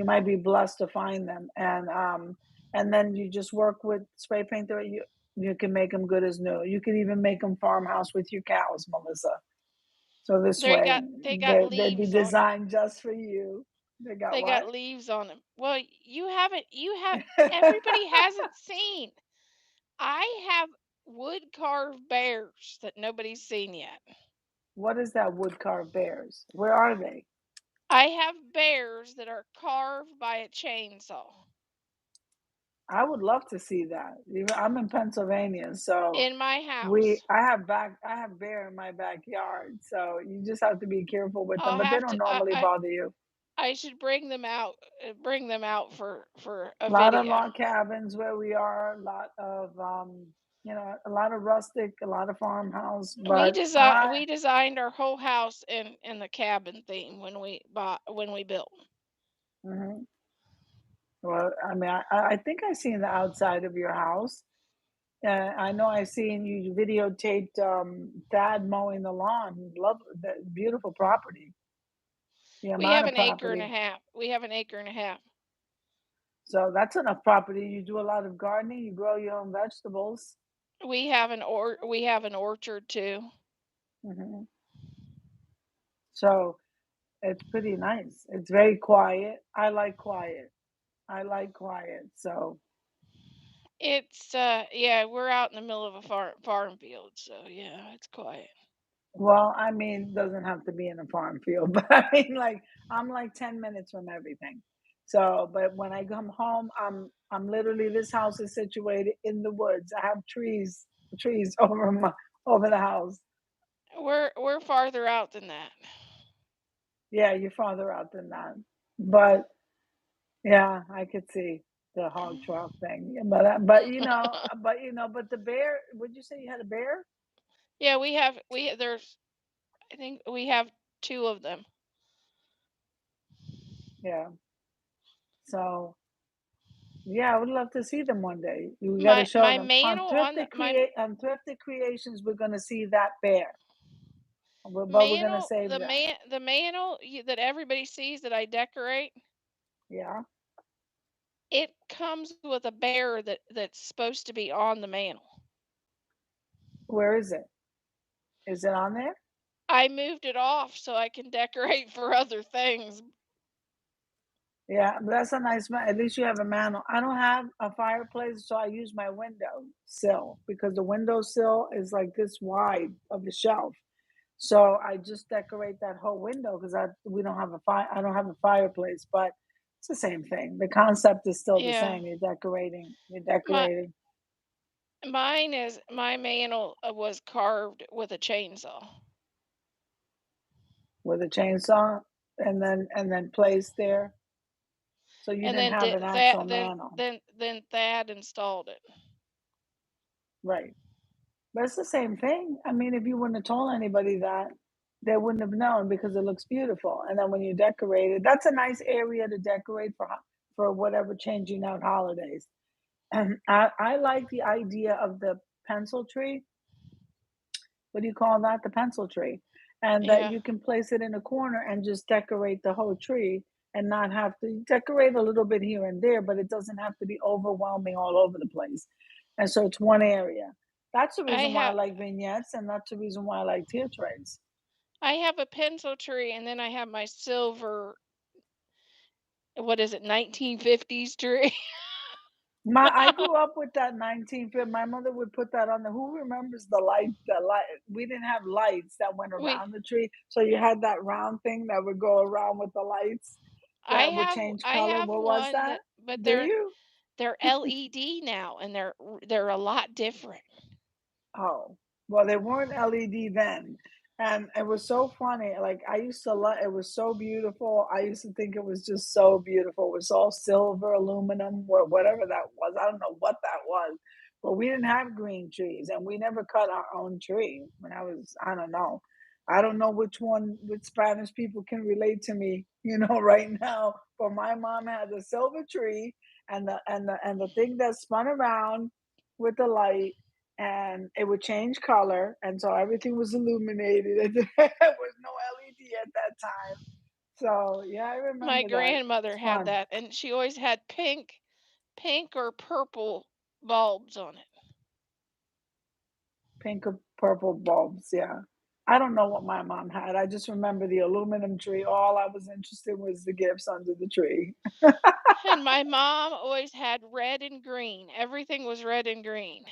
might be blessed to find them, and then you just work with spray paint. You can make them good as new. You can even make them farmhouse with your cows, Melissa. So this way,
They got
they'd be
leaves on them.
designed just for you. They got
They got
what?
leaves on them. Well, you have everybody hasn't seen. I have wood carved bears that nobody's seen yet.
What is that wood carved bears? Where are they?
I have bears that are carved by a chainsaw
I would love to see that. I'm in Pennsylvania, so
in my
we
house.
I have bear in my backyard, so you just have to be careful with them,
I'll
but they
have
don't
to
normally bother you.
I should bring them out for a
A lot of
video.
log cabins where we are, a lot of rustic, a lot of farmhouse, but
We designed our whole house in the cabin theme when we built.
mhm. Well, I mean, I think I seen the outside of your house. I know I seen you videotaped Dad mowing the lawn. Love that beautiful property. The
We
amount
have
of
an acre and a
property.
half. We have an acre and a half.
So that's enough property. You do a lot of gardening, you grow your own vegetables.
We have an orchard too.
Hmm. So it's pretty nice. It's very quiet. I like quiet. I like quiet. So,
It's yeah, we're out in the middle of a farm field, so yeah, it's quiet.
well, I mean, doesn't have to be in a farm field, but I mean, like, I'm like 10 minutes from everything. So, but when I come home, I'm literally, this house is situated in the woods. I have trees over the house.
We're farther out than that.
Yeah, you're farther out than that. But yeah, I could see the hog trough thing. Yeah, but the bear, would you say you had a bear?
Yeah, we there's I think we have two of them.
Yeah. So yeah, I would love to see them one day. We got to show
My
them on
mantle on the my
Thrifted Creations. We're gonna see that bear, but we're gonna save that.
the mantle that everybody sees that I decorate,
Yeah.
it comes with a bear that's supposed to be on the mantle.
Where is it? Is it on there?
I moved it off so I can decorate for other things.
Yeah, that's a nice man. At least you have a mantle. I don't have a fireplace, so I use my window sill because the window sill is like this wide of the shelf. So I just decorate that whole window because I don't have a fireplace, but it's the same thing. The concept is still the
Yeah.
same. You're
My
decorating
my mantle was carved with a chainsaw.
with a chainsaw and then placed there. So you
And
didn't
then
have an actual mantle.
Thad installed it.
Right. But it's the same thing. I mean, if you wouldn't have told anybody that, they wouldn't have known because it looks beautiful. And then when you decorate it, that's a nice area to decorate for whatever changing out holidays. And I like the idea of the pencil tree. What do you call that? The pencil tree. And that
Yeah.
you can place it in a corner and just decorate the whole tree and not have to decorate a little bit here and there, but it doesn't have to be overwhelming all over the place. And so it's one area. That's the
I
reason why I
have
like vignettes, and that's the reason why I like tier trays.
I have a pencil tree and then I have my silver, what is it, 1950s tree.
I grew up with that 1950. My mother would put that on the. Who remembers the light? The light. We didn't have lights that went
We
around the tree, so you had that round thing that would go around with the lights that would change
I
color.
have
What was
one
that?
that, but
Do you?
they're LED now, and they're a lot different.
Oh, well, they weren't LED then. And it was so funny. Like I used to love it was so beautiful. I used to think it was just so beautiful. It was all silver, aluminum, or whatever that was. I don't know what that was. But we didn't have green trees and we never cut our own tree when I don't know. I don't know which Spanish people can relate to me, right now. But my mom had the silver tree and the thing that spun around with the light and it would change color, and so everything was illuminated. And there was no LED at that time. So yeah, I
My
remember that.
grandmother
It's
had
fun.
that, and she always had pink or purple bulbs on it.
Pink or purple bulbs, yeah. I don't know what my mom had. I just remember the aluminum tree. All I was interested was the gifts under the tree.
And my mom always had red and green. Everything was red and green.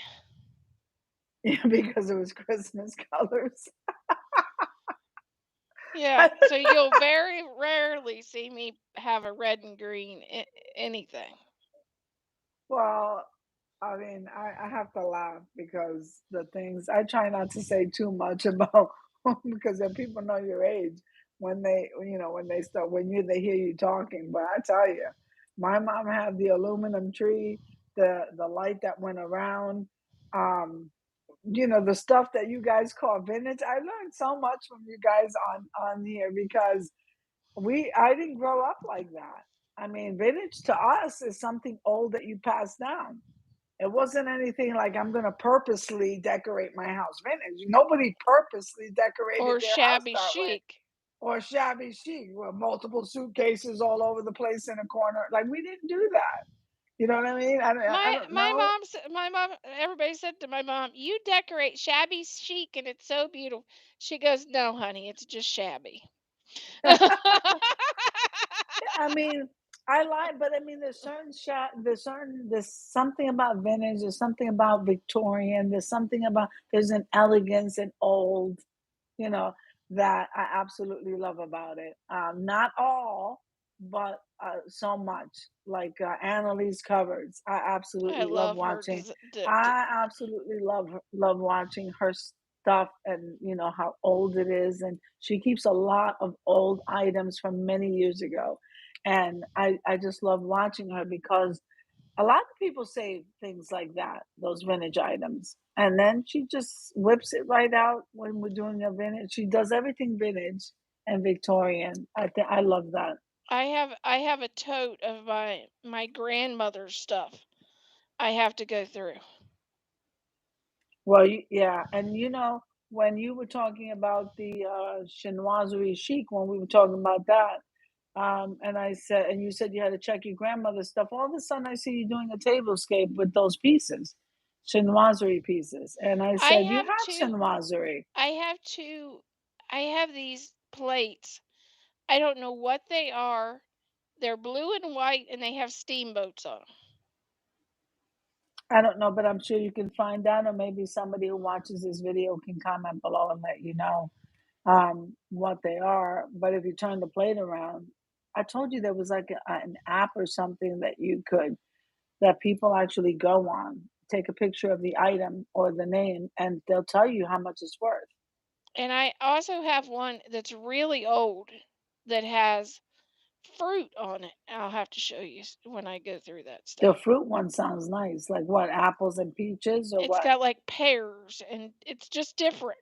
Yeah, because it was Christmas colors.
Yeah, so you'll very rarely see me have a red and green anything.
Well, I mean, I have to laugh because the things I try not to say too much about because then people know your age when they hear you talking. But I tell you, my mom had the aluminum tree, the light that went around, um, the stuff that you guys call vintage. I learned so much from you guys on here because I didn't grow up like that. I mean, vintage to us is something old that you pass down. It wasn't anything like I'm gonna purposely decorate my house vintage. Nobody purposely decorated
Or
their house
shabby
that way.
chic.
Or shabby chic with multiple suitcases all over the place in a corner. Like we didn't do that. You know what I mean? I don't know.
My mom, everybody said to my mom, "You decorate shabby chic and it's so beautiful." She goes, "No, honey, it's just shabby."
I mean, I like, but I mean, there's something about vintage. There's something about Victorian. There's an elegance and old. you know, that I absolutely love about it. Not all, but so much. Like Annalise covers, I
I
absolutely love
love her
watching. I absolutely love watching her stuff, and how old it is, and she keeps a lot of old items from many years ago, and I just love watching her because a lot of people say things like that, those vintage items. And then she just whips it right out when we're doing a vintage. She does everything vintage and Victorian. I love that.
I have a tote of my grandmother's stuff I have to go through.
Well, yeah, and when you were talking about the chinoiserie chic, when we were talking about that, and you said you had to check your grandmother's stuff. All of a sudden, I see you doing a tablescape with those pieces, chinoiserie pieces, and I
I
said, "You
have
have
two
chinoiserie."
I have two I have these plates. I don't know what they are. They're blue and white and they have steamboats on 'em.
I don't know, but I'm sure you can find out, or maybe somebody who watches this video can comment below and let you know what they are. But if you turn the plate around, I told you there was like an app or something that people actually go on, take a picture of the item or the name, and they'll tell you how much it's worth.
And I also have one that's really old that has fruit on it. I'll have to show you when I go through that
The
stuff.
fruit one sounds nice. Like what, apples and peaches or
It's
what?
got like pears and it's just different.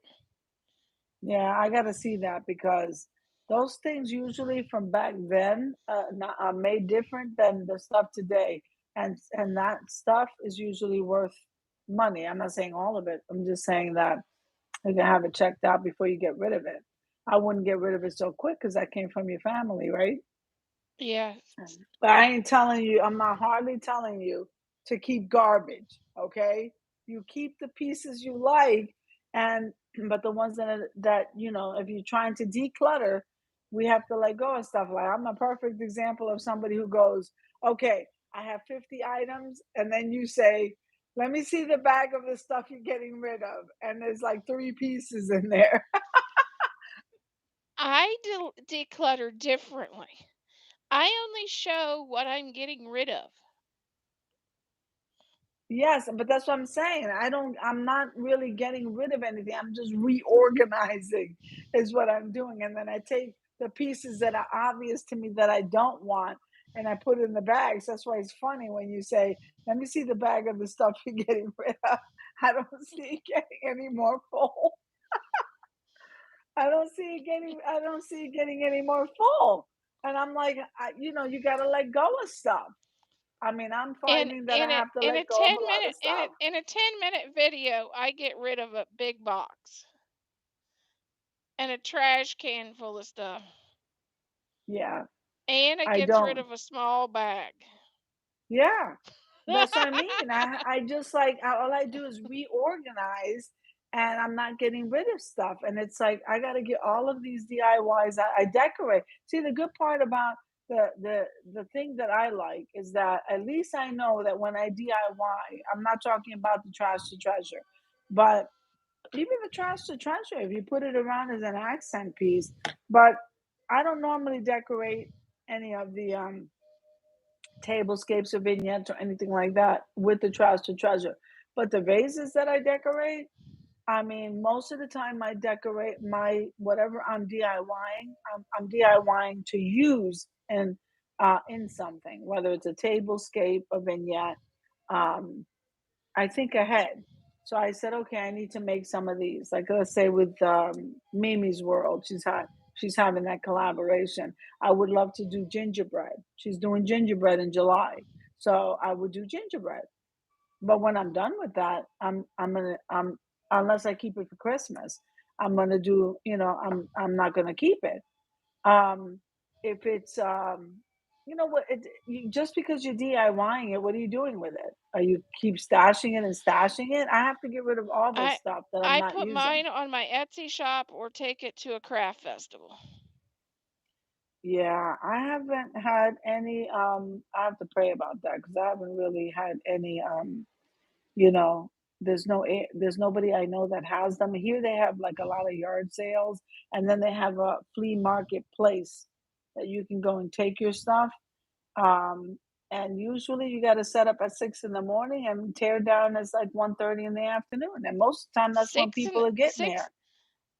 Yeah, I gotta see that because those things usually from back then are made different than the stuff today, and that stuff is usually worth money. I'm not saying all of it. I'm just saying that you can have it checked out before you get rid of it. I wouldn't get rid of it so quick because that came from your family, right?
Yeah.
But I ain't telling you, I'm not hardly telling you to keep garbage, okay? You keep the pieces you like, and but the ones if you're trying to declutter, we have to let go of stuff. Like I'm a perfect example of somebody who goes, okay, I have 50 items, and then you say, let me see the bag of the stuff you're getting rid of. And there's like 3 pieces in there.
I declutter differently. I only show what I'm getting rid of.
Yes, but that's what I'm saying. I'm not really getting rid of anything. I'm just reorganizing is what I'm doing. And then I take the pieces that are obvious to me that I don't want and I put it in the bags. That's why it's funny when you say, let me see the bag of the stuff you're getting rid of. I don't see it getting any more full. I don't see it getting any more full. And I'm like, you got to let go of stuff. I mean, I'm
In
finding that I
in a
have to
in
let
a
go of
10
a lot of
minute
stuff.
in a 10-minute video, I get rid of a big box and a trash can full of stuff.
Yeah,
And it
I
gets rid
don't.
of a small bag.
Yeah, that's what I mean. I just like all I do is reorganize, and I'm not getting rid of stuff. And it's like I got to get all of these DIYs. I decorate. See, the good part about the thing that I like is that at least I know that when I DIY, I'm not talking about the trash to treasure, but even the trash to treasure, if you put it around as an accent piece. But I don't normally decorate any of the tablescapes or vignettes or anything like that with the trash to treasure. But the vases that I decorate, I mean, most of the time I decorate my whatever I'm DIYing. I'm DIYing to use in something, whether it's a tablescape, a vignette. Um, I think ahead. So I said, okay, I need to make some of these. Like let's say with Mimi's World, she's having that collaboration. I would love to do gingerbread. She's doing gingerbread in July, so I would do gingerbread. But when I'm done with that, I'm gonna unless I keep it for Christmas, I'm gonna do. I'm not gonna keep it. Um, if it's, just because you're DIYing it, what are you doing with it? Are you keep stashing it and stashing it? I have to get rid of all the
I
stuff that I'm
I
not
put
using.
mine on my Etsy shop or take it to a craft festival.
Yeah, I haven't had any, I have to pray about that because I haven't really had any, you know, there's nobody I know that has them. Here they have like a lot of yard sales, and then they have a flea market place that you can go and take your stuff. Um, and usually you got to set up at 6 in the morning and tear down as like 1:30 in the afternoon. And most of the time that's when
Six and
people are getting
six
there.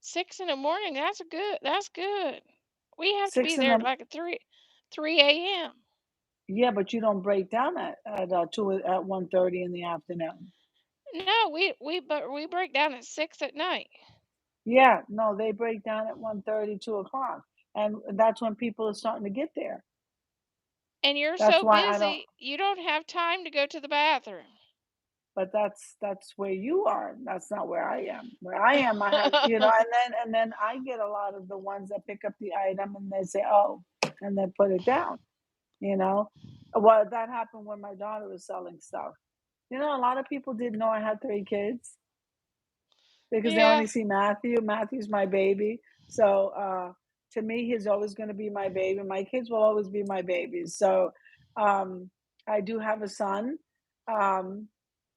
6 in the morning. That's good. We have to
Six
be
in
there at
the
like at 3 a.m.
Yeah, but you don't break down at 1:30 in the afternoon.
No, we break down at 6 at night.
Yeah, no, they break down at 1:30, 2 o'clock. And that's when people are starting to get there.
And you're
That's
so
why I don't
busy, you don't have time to go to the bathroom.
But that's where you are. That's not where I am. Where I am, I have, and then I get a lot of the ones that pick up the item and they say, "Oh," and then put it down. You know, well, that happened when my daughter was selling stuff. A lot of people didn't know I had 3 kids because they
Yeah.
only see Matthew. Matthew's my baby, so to me, he's always going to be my baby. My kids will always be my babies. So um, I do have a son. Um,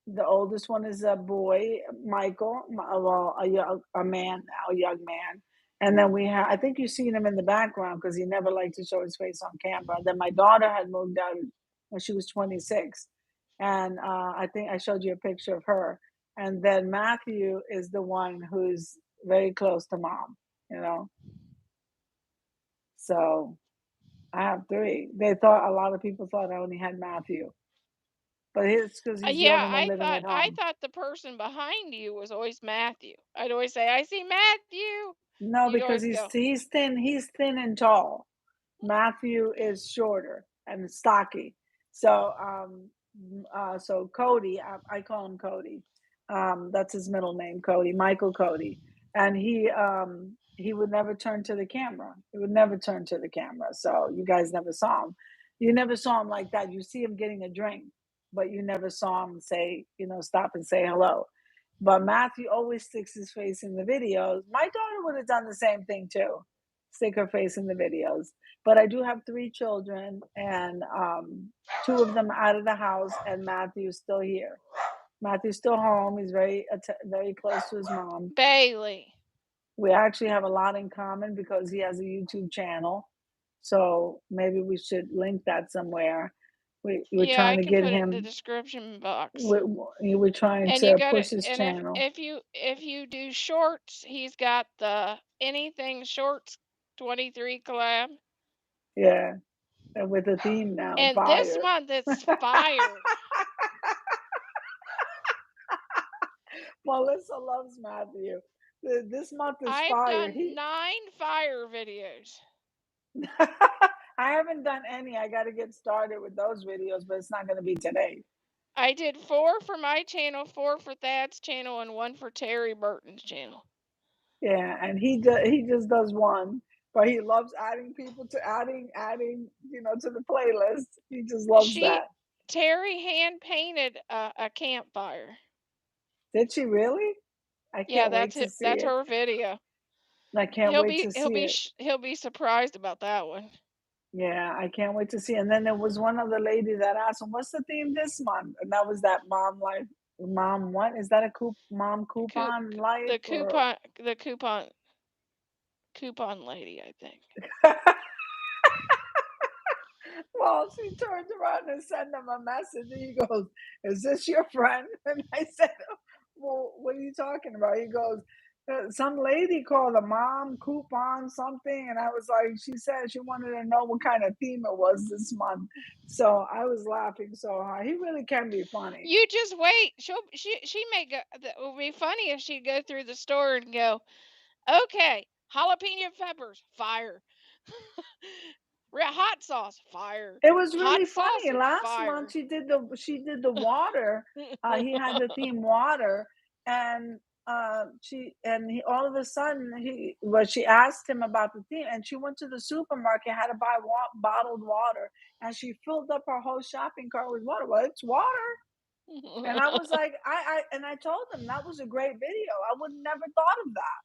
the oldest one is a boy, Michael. Well, a man now, a young man. And then we have, I think you've seen him in the background because he never liked to show his face on camera. Then my daughter had moved out when she was 26. And I think I showed you a picture of her. And then Matthew is the one who's very close to mom, you know? So I have 3. A lot of people thought I only had Matthew, but it's because he's the
Yeah,
only one living at
I
home.
thought the person behind you was always Matthew. I'd always say, "I see Matthew."
No,
You'd
because
always
he's
go,
he's thin. He's thin and tall. Matthew is shorter and stocky. So so Cody, I call him Cody. That's his middle name, Cody, Michael Cody. And he would never turn to the camera. He would never turn to the camera. So you guys never saw him. You never saw him like that. You see him getting a drink, but you never saw him say, stop and say hello. But Matthew always sticks his face in the videos. My daughter would have done the same thing too. stick her face in the videos. But I do have 3 children, and 2 of them out of the house, and Matthew's still here. Matthew's still home. He's very close to his mom.
Bailey.
We actually have a lot in common because he has a YouTube channel. So maybe we should link that somewhere. We're
Yeah,
trying
I
to
can
get
put it in the
him.
description box.
We're trying
And you
to
got to
push his
and
channel.
if you do shorts, he's got the anything shorts 23 collab.
Yeah, and with a theme now,
And this
fire.
month it's fire.
Melissa loves Matthew. This month is
I've
fire.
done 9 fire videos.
I haven't done any. I got to get started with those videos, but it's not going to be today.
I did 4 for my channel, 4 for Thad's channel, and 1 for Terry Burton's channel.
Yeah, and he just does one, but he loves adding people to adding to the playlist. He just loves that.
Terry hand painted a campfire.
Did she really? I
Yeah,
can't wait to see
that's
it.
her video.
I can't wait to
He'll
see
be
it.
he'll be surprised about that one.
Yeah, I can't wait to see. And then there was one other lady that asked him, "What's the theme this month?" And that was that mom life. Mom, what is that? Mom
Coup
coupon life
the
or?
coupon lady, I think.
Well, she turned around and sent him a message. And he goes, "Is this your friend?" And I said, "Well, what are you talking about?" He goes, "Some lady called a mom coupon something." And I was like, she said she wanted to know what kind of theme it was this month. So I was laughing so hard. He really can be funny.
You just wait. She may go. It would be funny if she'd go through the store and go, okay, jalapeno peppers, fire. Hot sauce, fire.
It was
Hot
really funny.
sausage,
Last month
fire.
she did the water. He had the theme water, and all of a sudden she asked him about the theme, and she went to the supermarket, had to buy bottled water, and she filled up her whole shopping cart with water. Well, it's water, and I was like, I told him that was a great video. I would never thought of that,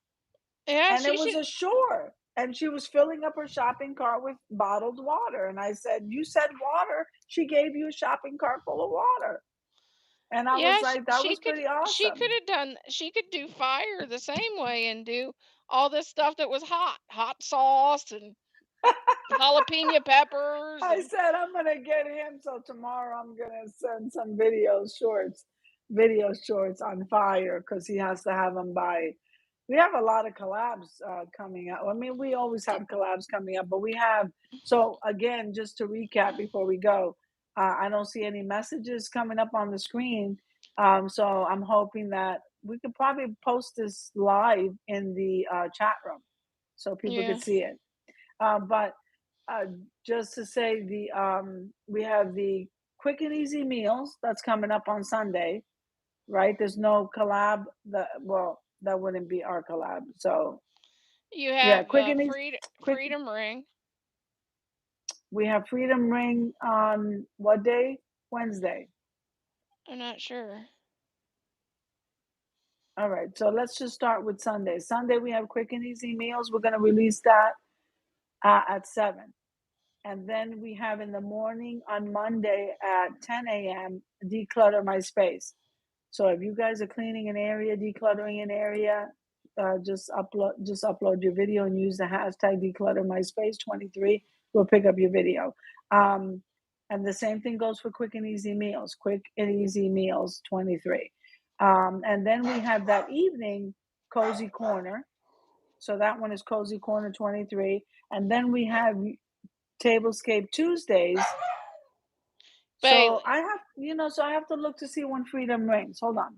Yeah,
and it
she
was
should.
a shore. And she was filling up her shopping cart with bottled water. And I said, "You said water." She gave you a shopping cart full of water. And I was
Yeah,
like, that was pretty
she could
awesome.
have done. She could do fire the same way and do all this stuff that was hot sauce and jalapeno peppers
I
and
said, I'm going to get him. So tomorrow I'm going to send some video shorts on fire because he has to have them by. We have a lot of collabs coming up. I mean, we always have collabs coming up, but we have. So, again, just to recap before we go, I don't see any messages coming up on the screen. So, I'm hoping that we could probably post this live in the chat room so people
yeah.
could see it. But uh, just to say, we have the quick and easy meals that's coming up on Sunday, right? There's no collab. That wouldn't be our collab. So
You
yeah,
have
quick and easy. Quick.
freedom ring.
We have Freedom Ring on what day? Wednesday.
I'm not sure.
All right. So let's just start with Sunday. Sunday we have quick and easy meals. We're gonna release that at 7. And then we have in the morning on Monday at 10 a.m. Declutter My Space. So if you guys are cleaning an area, decluttering an area, just upload your video and use the hashtag declutter my space 23. We'll pick up your video. And the same thing goes for quick and easy meals. Quick and easy meals 23. And then we have that evening cozy corner. So that one is cozy corner 23. And then we have Tablescape Tuesdays. So
Bailey.
I have to look to see when freedom rings. Hold on.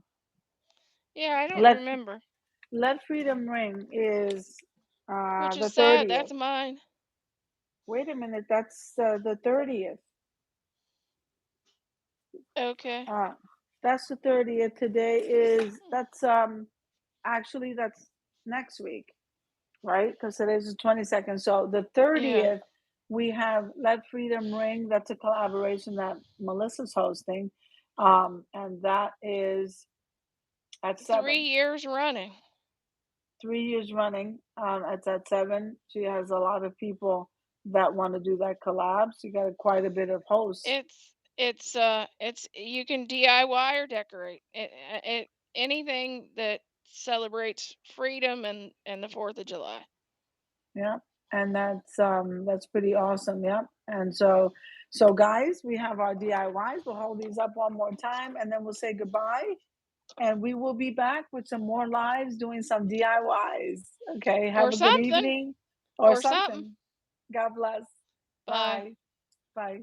Yeah, I don't
Let
remember.
Let Freedom Ring is
Which is
the
sad.
30th.
That's mine.
Wait a minute, that's the 30th.
Okay.
Uh, that's the 30th. Today is actually that's next week, right? Because today's the 22nd. So the
Yeah.
30th, we have Let Freedom Ring. That's a collaboration that Melissa's hosting, and that is at
3
7.
years running.
3 years running. It's at 7. She has a lot of people that want to do that collab. She got quite a bit of hosts.
It's you can DIY or decorate. Anything that celebrates freedom and the 4th of July.
Yeah, and that's pretty awesome. Yeah, and so guys, we have our DIYs. We'll hold these up one more time, and then we'll say goodbye. And we will be back with some more lives doing some DIYs. Okay, have
Or
a good
something.
evening or
Or something.
something. God bless.
Bye.
Bye. Bye.